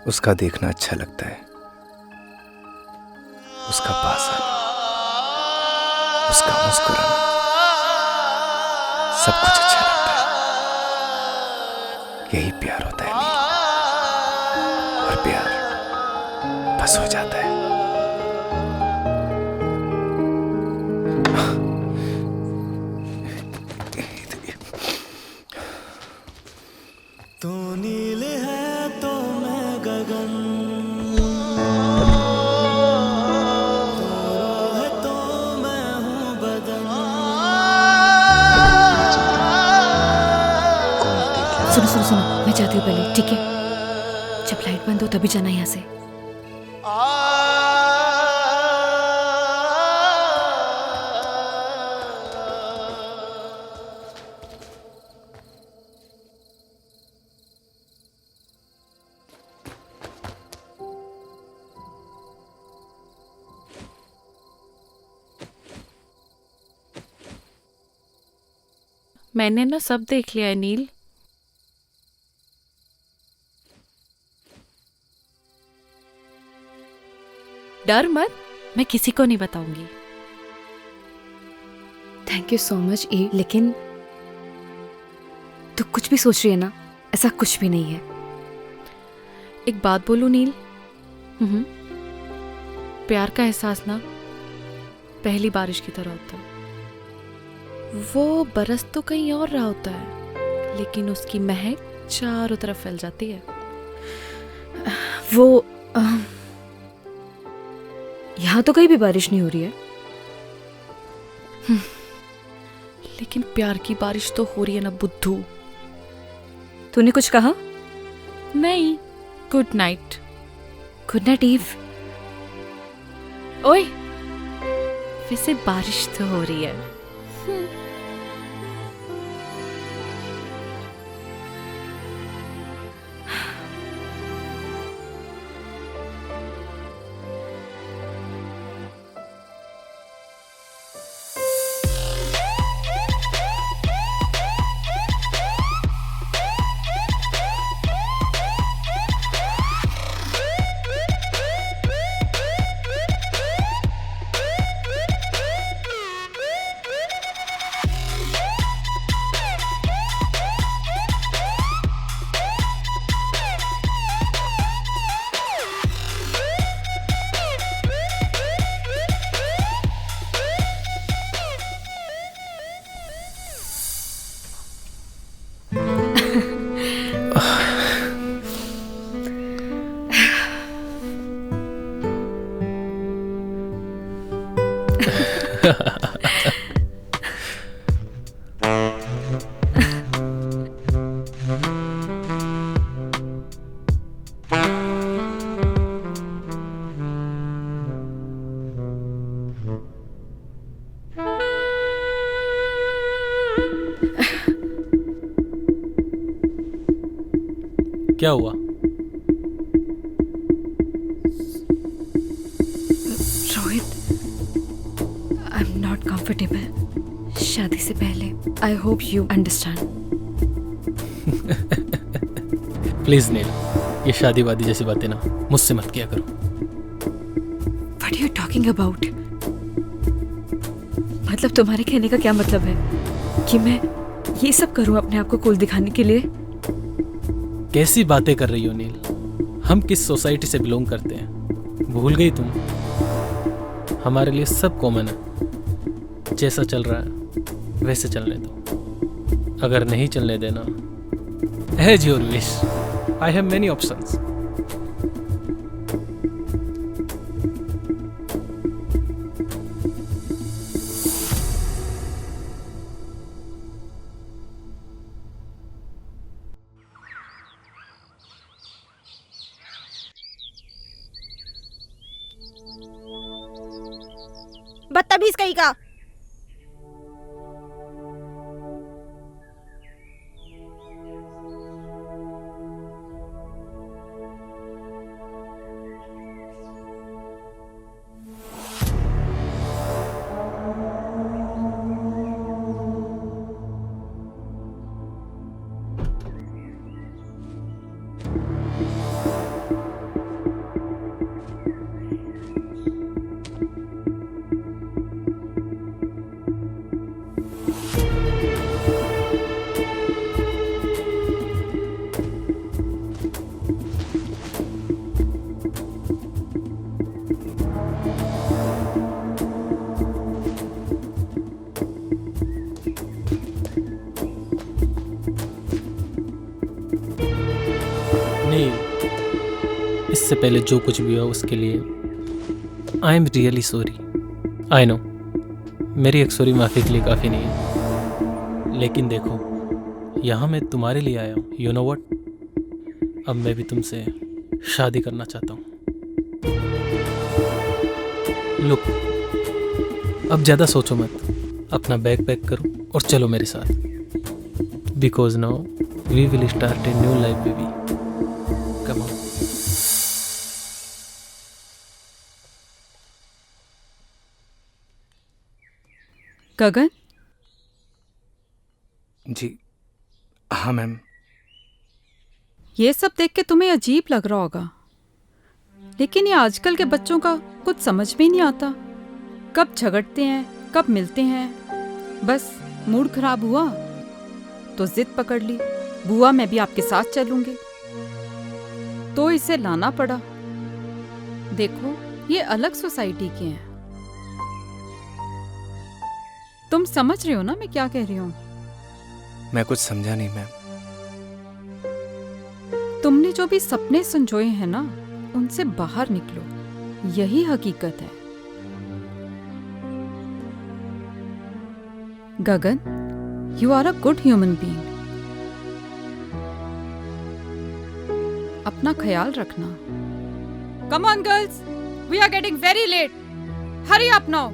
उसका देखना अच्छा लगता है, उसका पास आना, उसका मुस्कुराना। सब कुछ अच्छा लगता है। यही प्यार होता है नील। और प्यार बस हो जाता है। तू नील है तो मैं गगन, तू रूह है तो मैं हूँ बदन। सुनो सुनो सुनो, मैं जाती हूँ पहले, ठीक है? जब लाइट बंद हो तभी जाना यहाँ से। मैंने ना सब देख लिया है नील। डर मत, मैं किसी को नहीं बताऊंगी। थैंक यू सो मच ई, लेकिन तू कुछ भी सोच रही है ना, ऐसा कुछ भी नहीं है। एक बात बोलूं नील, प्यार का एहसास ना पहली बारिश की तरह होता है। वो बरस तो कहीं और रहा होता है, लेकिन उसकी महक चारों तरफ फैल जाती है। वो यहाँ तो कहीं भी बारिश नहीं हो रही है। लेकिन प्यार की बारिश तो हो रही है ना बुद्धू। तूने कुछ कहा? नहीं, good night. Good night Eve. ओए, वैसे बारिश तो हो रही है। क्या हुआ? Rohit, I am not comfortable शादी से पहले। I hope you understand. Please Neel, ये शादी वादी जैसी बातें ना मुझसे मत किया करो। What are you talking about? मतलब तुम्हारे कहने का क्या मतलब है कि मैं ये सब करूं अपने आप को कूल दिखाने के लिए? कैसी बातें कर रही हो नील? हम किस सोसाइटी से बिलोंग करते हैं भूल गई तुम? हमारे लिए सब कॉमन है। जैसा चल रहा है वैसे चलने दो। अगर नहीं चलने देना, as your wish, I have many options. बदतमीज कहीं का। इससे पहले जो कुछ भी हुआ उसके लिए आई am really sorry. I know मेरी एक सॉरी माफ़ी के लिए काफ़ी नहीं है, लेकिन देखो यहाँ मैं तुम्हारे लिए आया हूँ। यू नो व्हाट, अब मैं भी तुमसे शादी करना चाहता हूँ। लुक, अब ज़्यादा सोचो मत, अपना बैग पैक करो और चलो मेरे साथ, because now we will start a new life baby. Come on. Gagan? जी हाँ मैम। ये सब देख के तुम्हें अजीब लग रहा होगा, लेकिन ये आजकल के बच्चों का कुछ समझ में नहीं आता। कब झगड़ते हैं, कब मिलते हैं। बस मूड खराब हुआ तो जिद पकड़ ली, बुआ मैं भी आपके साथ चलूंगी, तो इसे लाना पड़ा। देखो ये अलग सोसाइटी के हैं। तुम समझ रहे हो ना मैं क्या कह रही हूँ? मैं कुछ समझा नहीं मैम। तुमने जो भी सपने संजोए हैं ना, उनसे बाहर निकलो, यही हकीकत है। Gagan, you are a good human being. अपना ख्याल रखना। Come on girls, we are getting very late. Hurry up now.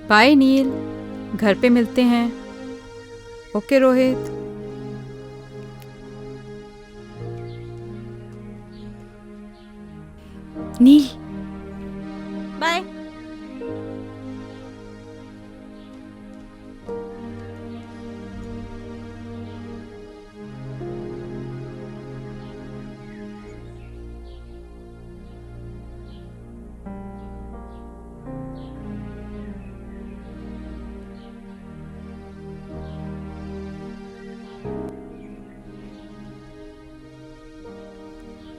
Bye Neel, घर पे मिलते हैं। Okay Rohit. Neel bye.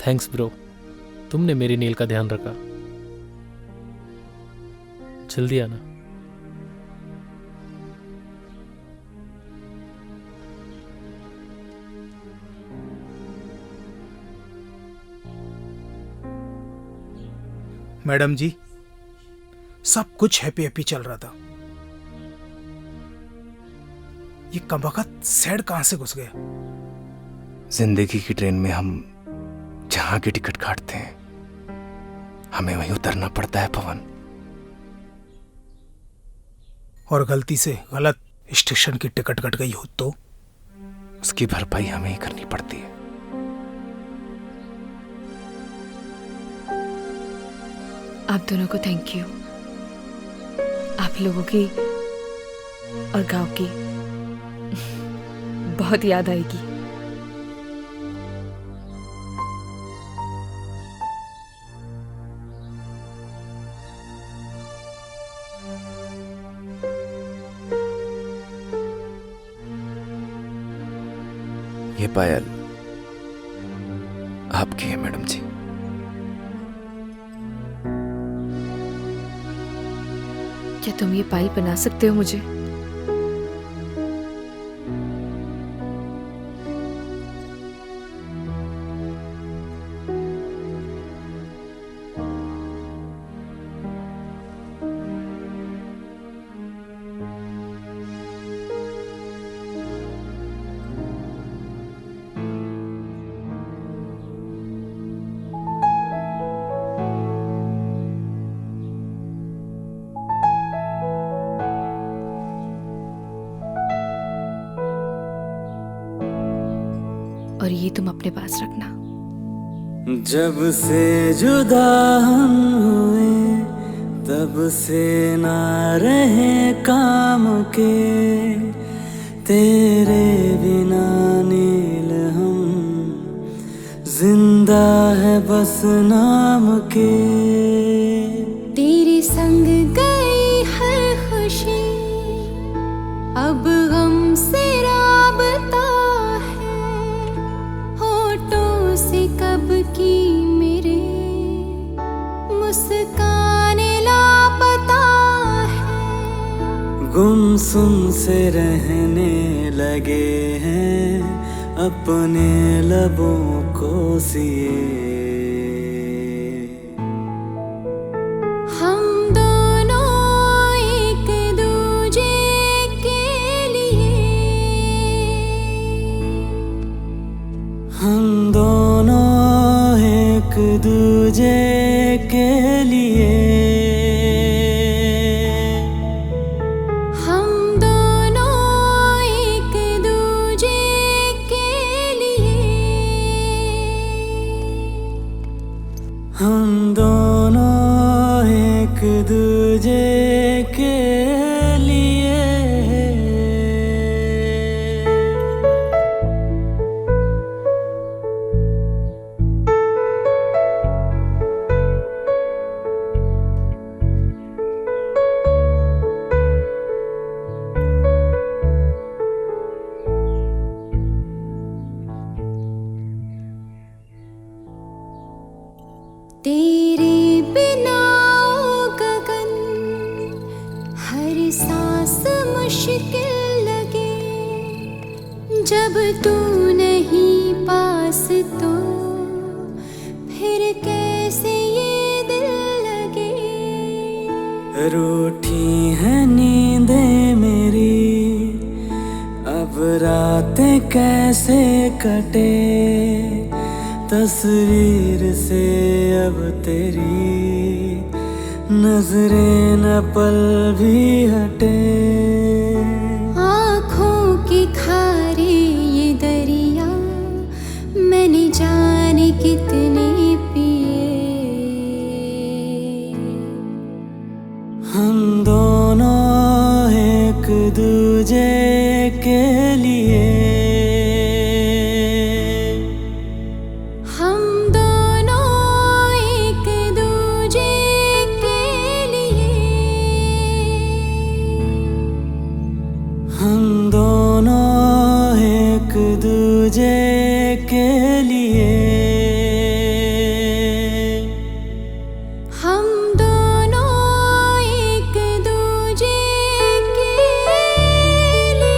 Thanks bro, तुमने मेरी नील का ध्यान रखा। जल्दी आना। मैडम जी, सब कुछ हैप्पी हैप्पी चल रहा था, ये कमबख्त सैड कहां से घुस गया? जिंदगी की ट्रेन में हम जहां की टिकट काटते हैं, हमें वहीं उतरना पड़ता है पवन। और गलती से गलत स्टेशन की टिकट कट गई हो तो उसकी भरपाई हमें ही करनी पड़ती है। आप दोनों को थैंक यू। आप लोगों की और गांव की बहुत याद आएगी। ये पायल आपकी है मैडम जी। क्या तुम ये पायल बना सकते हो मुझे? और ये तुम अपने पास रखना। जब से जुदा हम हुए तब से ना रहे काम के, तेरे बिना नील हम जिंदा है बस नाम के। तेरे संग गई हर खुशी, अब गम से राबता है, होठों से कब की मेरे मासूम से रहने लगे हैं अपने लबों को सिए। हम दोनों एक दूजे के लिए, हम दोनों एक दूजे के लिए, हम दोनों एक दूजे के लिए, हम दोनों एक दूजे के लिए। तेरे बिना ओ गगन हर सांस मुश्किल लगे, जब तू नहीं पास तो फिर कैसे ये दिल लगे। रूठी है नींदें मेरी, अब रातें कैसे कटे, तस्वीर से अब तेरी नजरें न पल भी हटे। आँखों के खारे ये दरिया मैंने जाने कितने पिए। हम दोनों एक दूजे के लिए, हम दोनों एक दूजे के लिए, हम दोनों एक दूजे के लिए, हम दोनों एक दूजे के लिए।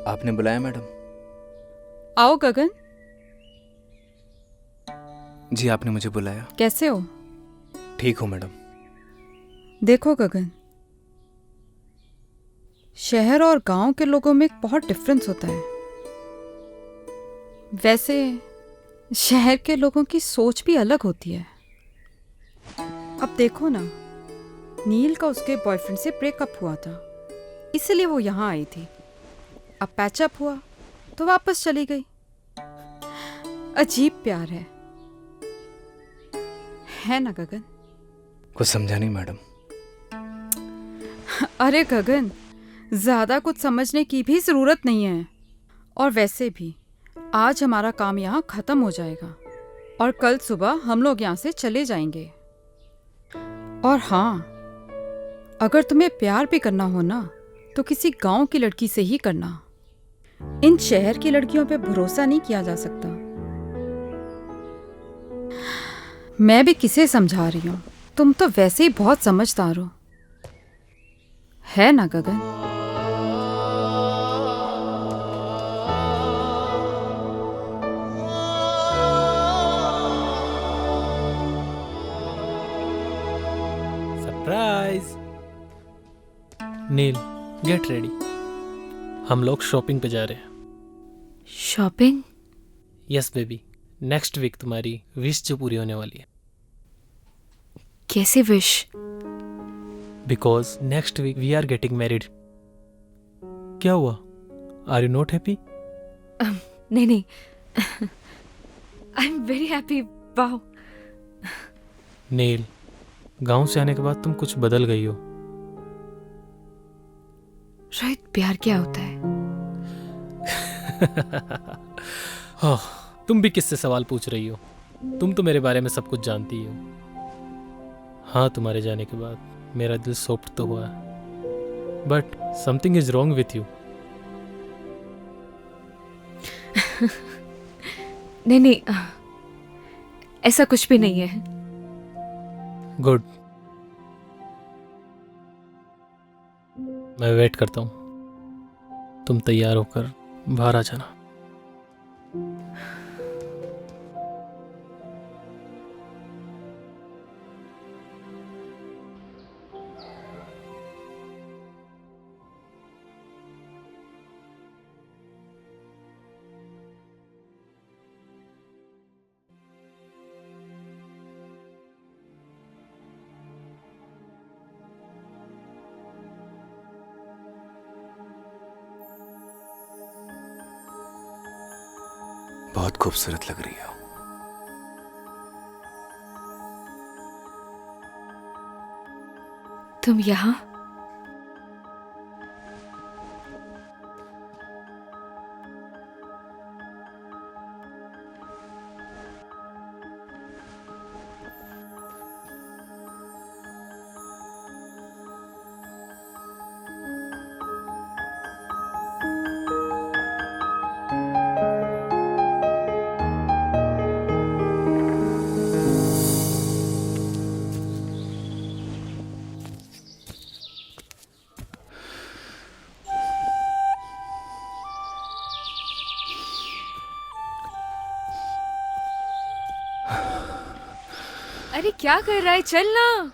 आपने बुलाया मैडम? आओ गगन। जी आपने मुझे बुलाया। कैसे हो? ठीक हूँ मैडम। देखो गगन, शहर और गांव के लोगों में एक बहुत डिफरेंस होता है। वैसे शहर के लोगों की सोच भी अलग होती है। अब देखो ना, नील का उसके बॉयफ्रेंड से ब्रेकअप हुआ था, इसलिए वो यहाँ आई थी। अब पैचअप हुआ तो वापस चली गई। अजीब प्यार है ना गगन? कुछ समझा नहीं मैडम। अरे गगन, ज्यादा कुछ समझने की भी जरूरत नहीं है। और वैसे भी आज हमारा काम यहाँ खत्म हो जाएगा और कल सुबह हम लोग यहाँ से चले जाएंगे। और हाँ, अगर तुम्हें प्यार भी करना हो ना तो किसी गांव की लड़की से ही करना। इन शहर की लड़कियों पे भरोसा नहीं किया जा सकता। मैं भी किसे समझा रही हूँ, तुम तो वैसे ही बहुत समझदार हो, है ना Gagan? Surprise. Neel, get ready, हम लोग शॉपिंग पे जा रहे हैं। Shopping? Yes baby, next week तुम्हारी विश जो पूरी होने वाली है। कैसे wish? Because next week we are getting married. क्या हुआ? Are you not happy? नहीं नहीं, I am very happy. Wow. Neel, गांव से आने के बाद तुम कुछ बदल गई हो। रोहित, प्यार क्या होता है? ओह, तुम भी किससे सवाल पूछ रही हो? तुम तो मेरे बारे में सब कुछ जानती हो। हाँ, तुम्हारे जाने के बाद मेरा दिल सॉफ्ट तो हुआ, but something is wrong with you. नहीं नहीं, ऐसा कुछ भी नहीं है। गुड, मैं वेट करता हूँ। तुम तैयार होकर बाहर आ जाना। बहुत खूबसूरत लग रही हो। तुम यहाँ? अरे क्या कर रहा है? चल ना।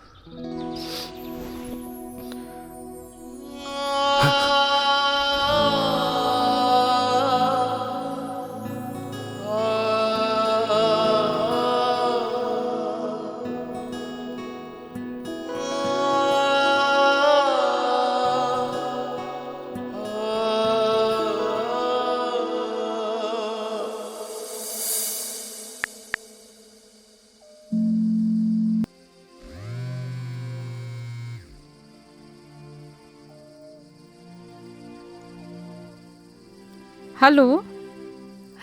हेलो।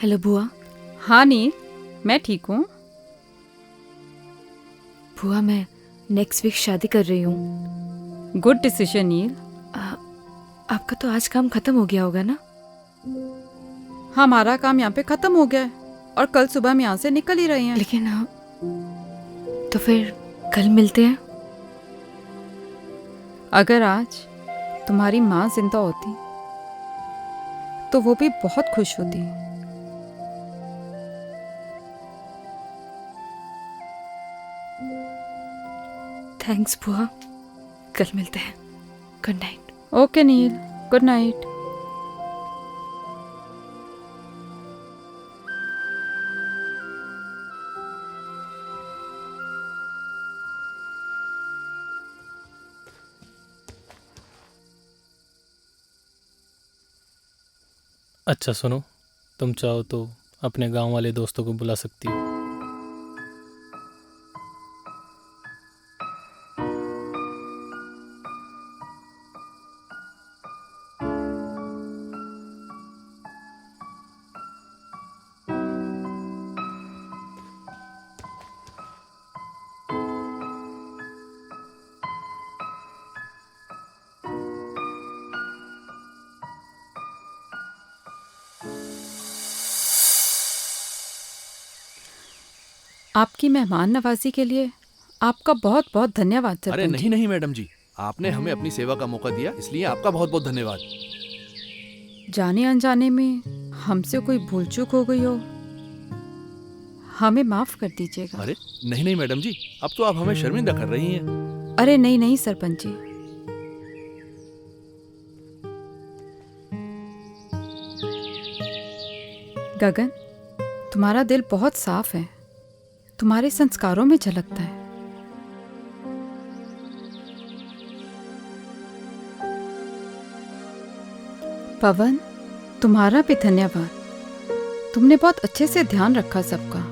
हेलो बुआ। हाँ नील, मैं ठीक हूँ। बुआ, मैं नेक्स्ट वीक शादी कर रही हूँ। गुड डिसीजन नील। आपका तो आज काम खत्म हो गया होगा ना? हमारा काम यहाँ पे खत्म हो गया है और कल सुबह हम यहाँ से निकल ही रहे हैं। लेकिन तो फिर कल मिलते हैं। अगर आज तुम्हारी माँ जिंदा होती तो वो भी बहुत खुश होती। थैंक्स बुआ, कल मिलते हैं। Good night. ओके नील, गुड नाइट। अच्छा सुनो, तुम चाहो तो अपने गांव वाले दोस्तों को बुला सकती हो। आपकी मेहमान नवाजी के लिए आपका बहुत बहुत धन्यवाद सरपंच। अरे नहीं नहीं मैडम जी, आपने हमें अपनी सेवा का मौका दिया, इसलिए आपका बहुत बहुत धन्यवाद। जाने अनजाने में हमसे कोई भूल चूक हो गई हो, हमें माफ कर दीजिएगा। अरे नहीं नहीं मैडम जी, अब तो आप हमें शर्मिंदा कर रही हैं। अरे नहीं नहीं सरपंच जी, गगन, तुम्हारा दिल बहुत साफ है, तुम्हारे संस्कारों में झलकता है। पवन, तुम्हारा भी धन्यवाद, तुमने बहुत अच्छे से ध्यान रखा सबका।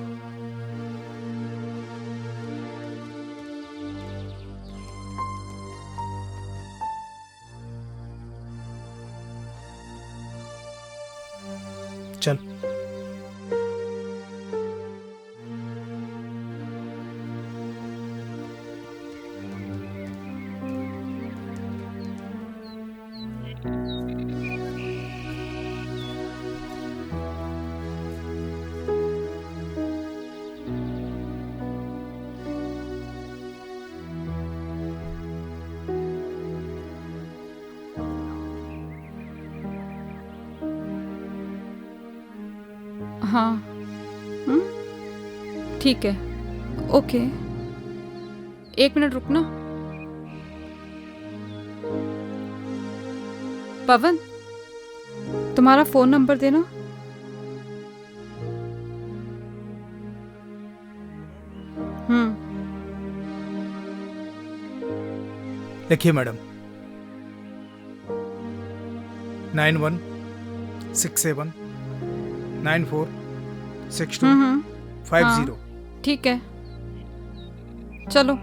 हाँ ठीक है, ओके। 1 मिनट रुकना। पवन, तुम्हारा फोन नंबर देना। लिखिए मैडम, 9167946250। ठीक है, चलो।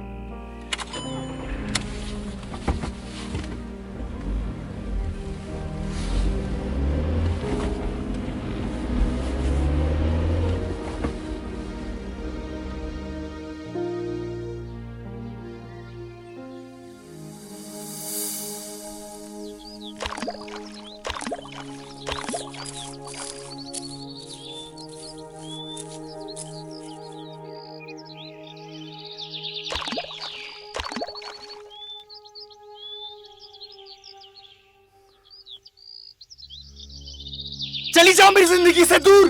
चली जाओ मेरी जिंदगी से दूर।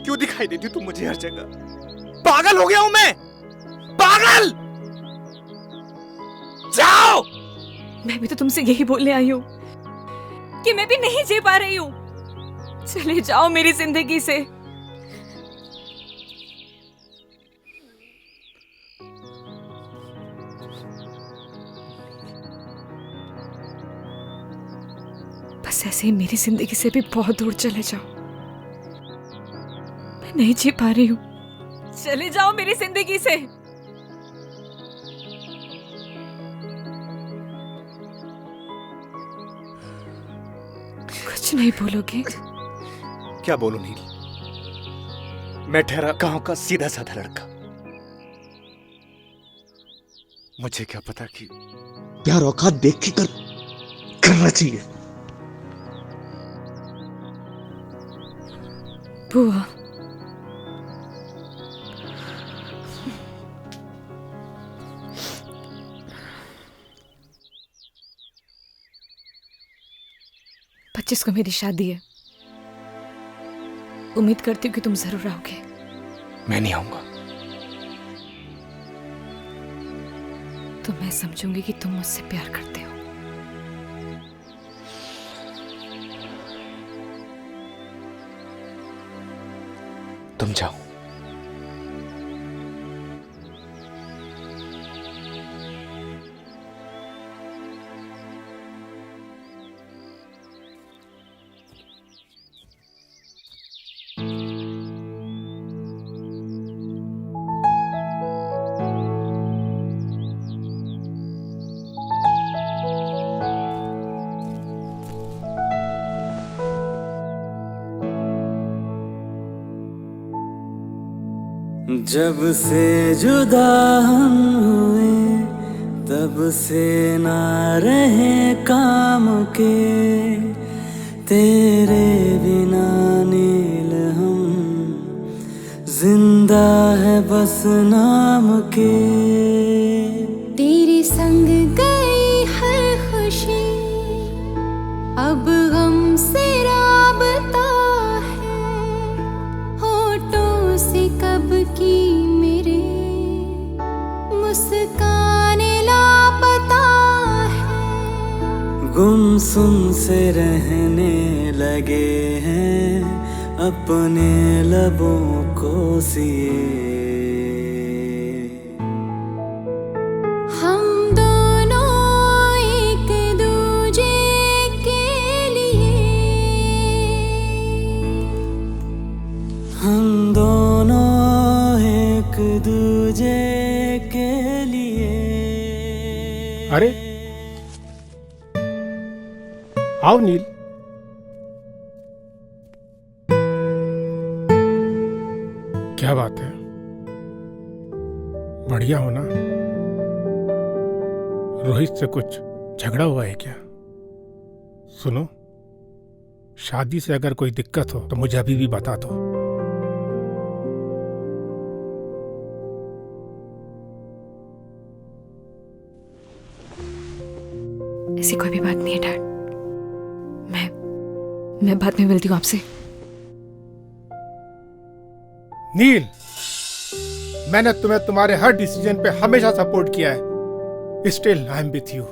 क्यों दिखाई देती तुम मुझे हर जगह? पागल हो गया हूं मैं, पागल। जाओ। मैं भी तो तुमसे यही बोलने आई हूँ कि मैं भी नहीं जी पा रही हूँ। चले जाओ मेरी जिंदगी से। बस ऐसे ही मेरी जिंदगी से भी बहुत दूर चले जाओ। मैं नहीं जी पा रही हूँ। चले जाओ मेरी जिंदगी से। कुछ नहीं बोलोगे? क्या बोलूं नील? मैं ठहरा गांव का सीधा साधा लड़का। मुझे क्या पता कि प्यार औकात देख के करना चाहिए। बुआ, पच्चीस को मेरी शादी है। उम्मीद करती हूँ कि तुम जरूर आओगे। मैं नहीं आऊंगा। तो मैं समझूंगी कि तुम मुझसे प्यार करते हो। तुम जाओ। जब से जुदा हम हुए तब से ना रहे काम के, तेरे बिना नील हम जिंदा है बस नाम के। तेरे संग गई हर खुशी अब गम से राबता है, होठों से कब की मेरे मुस्कान लापता है। गुमसुम से रहने लगे हैं अपने लबों को सिए। हम दोनों एक दूजे के लिए, हम दोनों एक दूजे के लिए। अरे आओ नील। क्या बात है, बढ़िया हो ना? रोहित से कुछ झगड़ा हुआ है क्या? सुनो, शादी से अगर कोई दिक्कत हो तो मुझे अभी भी बता दो। ऐसी कोई भी बात नहीं है डैड। मैं बाद में मिलती हूँ आपसे। नील, मैंने तुम्हें तुम्हारे हर डिसीजन पे हमेशा सपोर्ट किया है। Still I am with you.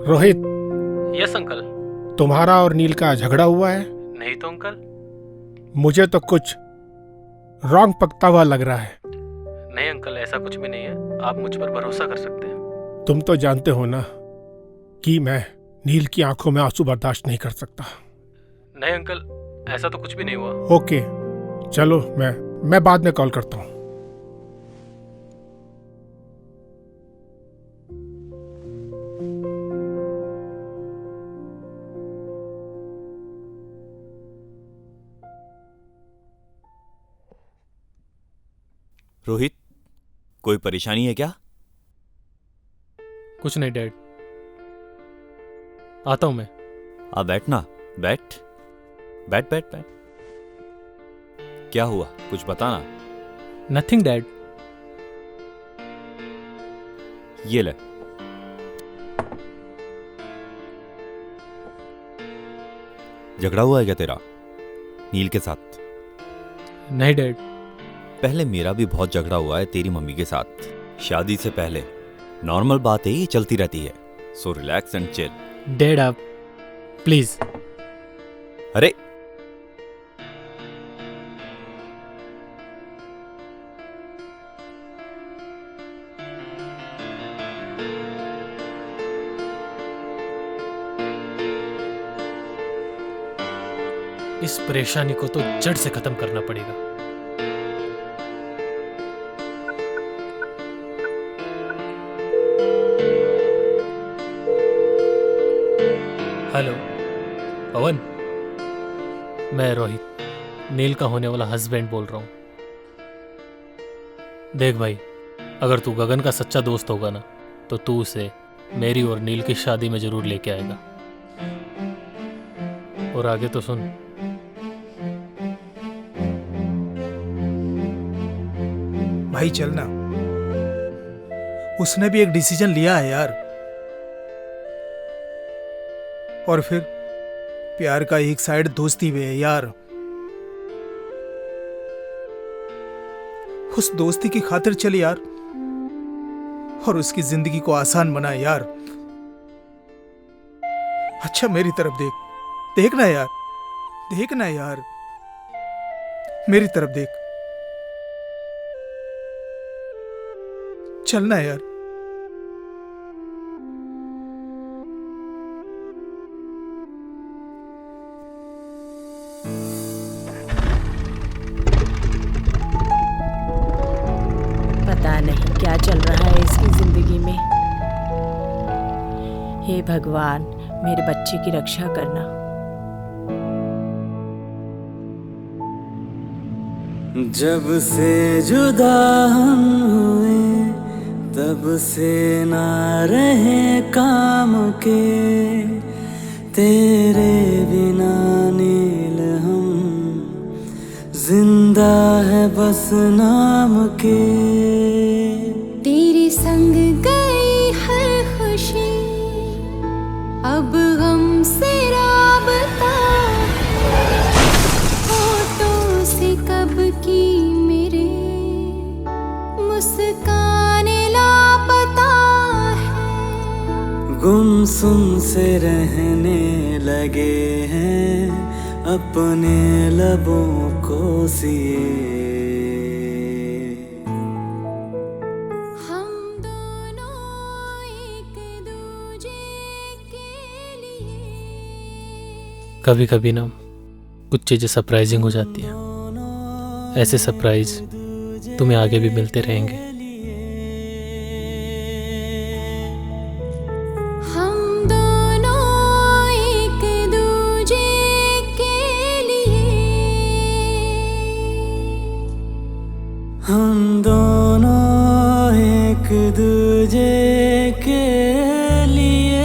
Rohit. Yes uncle. तुम्हारा और नील का झगड़ा हुआ है? नहीं तो अंकल। मुझे तो कुछ रॉन्ग पकता हुआ लग रहा है। नहीं अंकल, ऐसा कुछ भी नहीं है, आप मुझ पर भरोसा कर सकते हैं। तुम तो जानते हो ना कि मैं नील की आंखों में आंसू बर्दाश्त नहीं कर सकता। नहीं अंकल, ऐसा तो कुछ भी नहीं हुआ। ओके, चलो मैं बाद में कॉल करता हूँ। रोहित, कोई परेशानी है क्या? कुछ नहीं डैड, आता हूं मैं। आ बैठना, बैठ बैठ बैठ बैठ। क्या हुआ, कुछ बताना। Nothing dad. ये ले। झगड़ा हुआ है क्या तेरा नील के साथ? नहीं डैड। पहले मेरा भी बहुत झगड़ा हुआ है तेरी मम्मी के साथ, शादी से पहले। नॉर्मल बात है, ये चलती रहती है। So relax and chill. Dad आप प्लीज। अरे इस परेशानी को तो जड़ से खत्म करना पड़ेगा। हेलो पवन, मैं रोहित, नील का होने वाला हस्बैंड बोल रहा हूं। देख भाई, अगर तू गगन का सच्चा दोस्त होगा ना, तो तू उसे मेरी और नील की शादी में जरूर लेके आएगा। और आगे तो सुन। भाई चलना, उसने भी एक डिसीजन लिया है यार। और फिर प्यार का एक साइड दोस्ती भी है यार। उस दोस्ती की खातिर चल यार, और उसकी जिंदगी को आसान बना यार। अच्छा मेरी तरफ देख, देखना यार, देखना यार, मेरी तरफ देख, चलना यार। पता नहीं क्या चल रहा है इसकी जिंदगी में। हे भगवान, मेरे बच्चे की रक्षा करना। जब से जुदा हम हुए, तब से ना रहे काम के, तेरे बिना नील हम जिंदा है बस नाम के। तेरे संग गई हर खुशी, अब गम से राबता, होठों से कब की मेरे मुस्कान लापता है। गुमसुम से रहने लगे हैं अपने लबों को सिए। कभी कभी ना कुछ चीजें सरप्राइजिंग हो जाती हैं। ऐसे सरप्राइज तुम्हें आगे भी मिलते रहेंगे। हम दोनों एक दूजे के लिए, हम दोनों एक दूजे के लिए।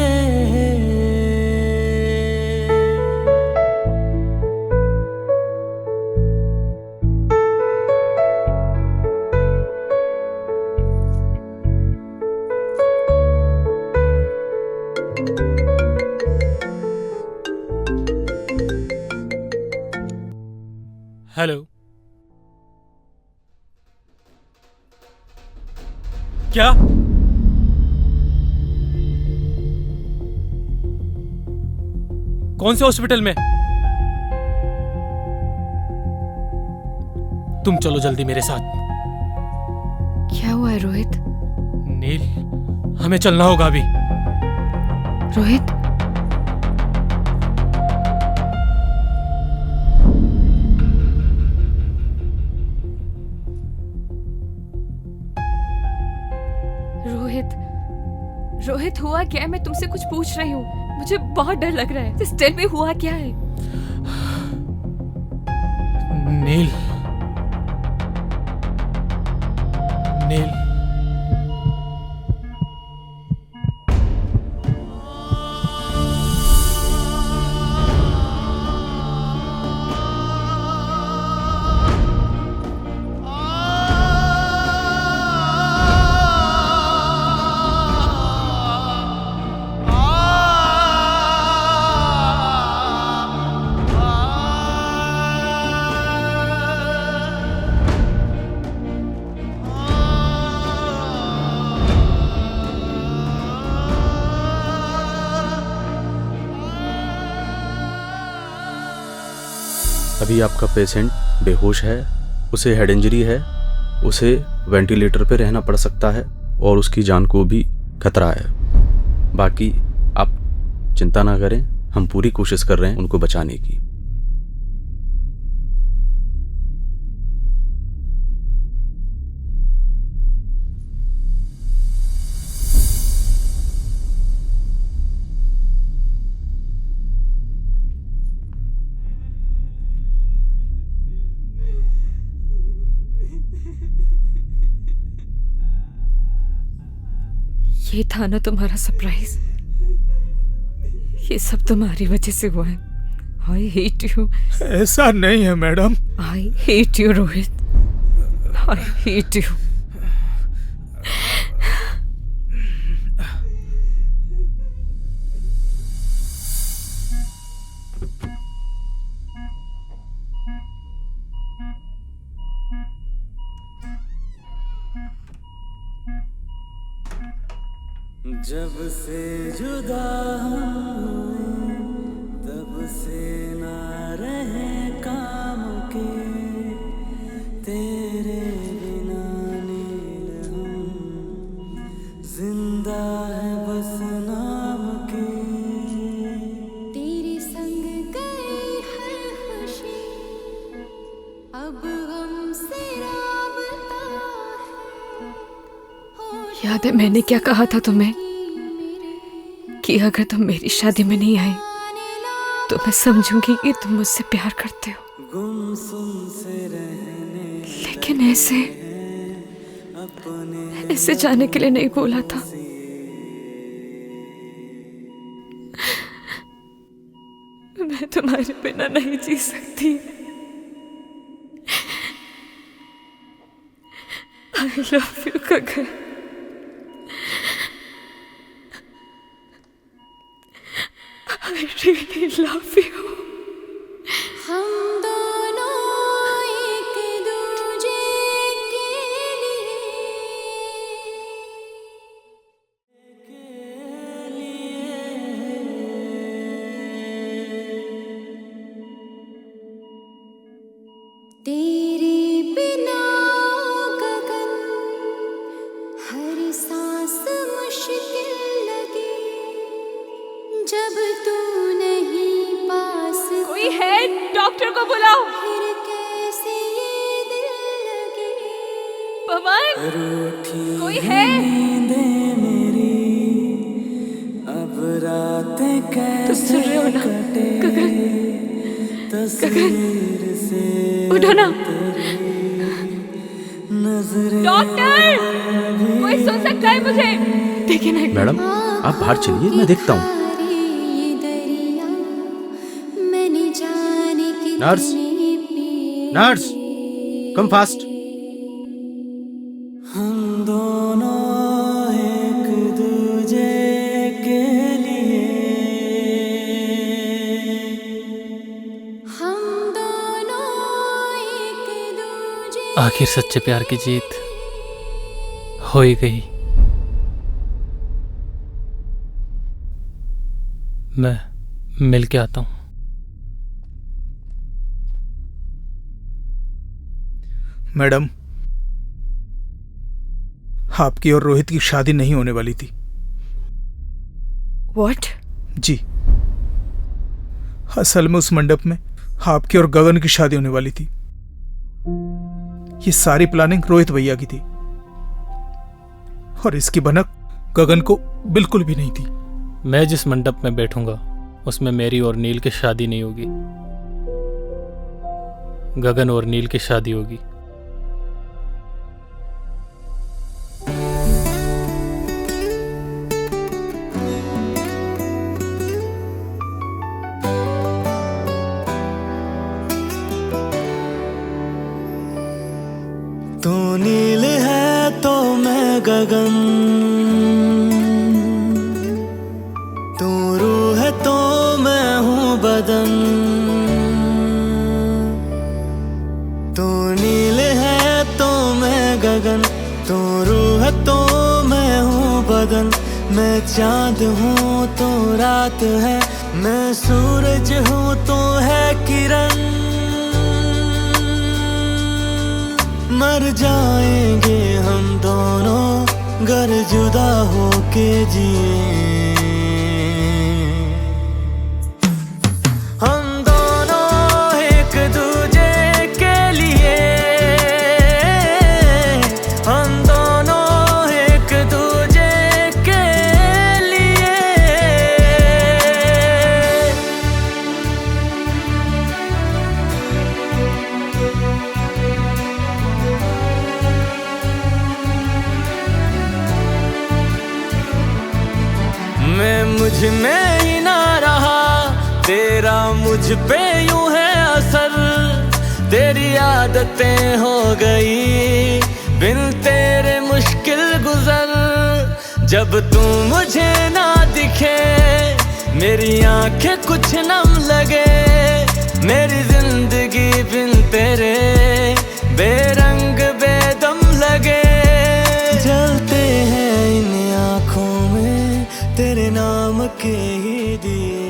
क्या? कौन से हॉस्पिटल में? तुम चलो जल्दी मेरे साथ। क्या हुआ है रोहित? नील, हमें चलना होगा अभी। रोहित, रोहित, रोहित हुआ क्या है? मैं तुमसे कुछ पूछ रही हूँ, मुझे बहुत डर लग रहा है। Just tell me, हुआ क्या है? नील, नील, अभी आपका पेशेंट बेहोश है, उसे हेड इंजरी है, उसे वेंटिलेटर पे रहना पड़ सकता है और उसकी जान को भी खतरा है। बाकी आप चिंता ना करें, हम पूरी कोशिश कर रहे हैं उनको बचाने की। ये था ना तुम्हारा सरप्राइज? ये सब तुम्हारी वजह से हुआ है। I hate you. ऐसा नहीं है madam. I hate you Rohit, I hate you. जब से जुदा हुए तब से ना रहे काम के, तेरे बिना नील हम जिंदा है बस नाम के। तेरे संग गई हर खुशी अब हमसे राबता है। याद है मैंने क्या कहा था तुम्हें कि अगर तुम मेरी शादी में नहीं आए तो मैं समझूंगी कि तुम मुझसे प्यार करते हो। गुमसुम से रहने लेकिन ऐसे जाने के लिए नहीं बोला था। मैं तुम्हारे बिना नहीं जी सकती। I love you Gagan. I really love you. हम दोनों एक दूजे के लिए तेरे बिना गगन हर सांस मुश्किल लगे। जब तू नहीं पास, कोई है? डॉक्टर को बुलाओ। फिर कैसे ये दिल लगे। पवन, कोई है? नींदें मेरी अब रातें कैसे सुन रहे हो ना? गगन, तस्वीर से उठो ना। नजरें डॉक्टर, कोई सुन सकता है मुझे? देखिए ना। मैडम आप बाहर चलिए, मैं देखता हूँ। Nurse, nurse, come fast. हम दोनों एक दूजे के लिए, हम दोनों एक दूजे। आखिर सच्चे प्यार की जीत हो ही गई। मैं मिल के आता हूँ। मैडम, आपकी और रोहित की शादी नहीं होने वाली थी। व्हाट? जी, असल में उस मंडप में आपकी और गगन की शादी होने वाली थी। ये सारी प्लानिंग रोहित भैया की थी और इसकी भनक गगन को बिल्कुल भी नहीं थी। मैं जिस मंडप में बैठूंगा उसमें मेरी और नील की शादी नहीं होगी, गगन और नील की शादी होगी। तू नील है तो मैं गगन, तू रूह है तो मैं हूँ बदन। तू नील है तो मैं गगन, तू रूह है तो मैं हूँ बदन। मैं चांद हूँ तो रात है, मैं सूरज हूँ तो है किरण। मर जाएंगे हम दोनों गर जुदा होके जिए। हम दोनों एक दूजे के लिए, हम दोनों एक दूजे के लिए। मैं मुझ में ही ना रहा, तेरा मुझ पे यूं है असर। तेरी आदतें हो गई बिन तेरे मुश्किल गुजर। जब तू मुझे ना दिखे मेरी आंखें कुछ नम लगे। मेरी जिंदगी बिन तेरे बेरंग बेदम लगे। जलते हैं इन आँखों में तेरे नाम के ही दिए।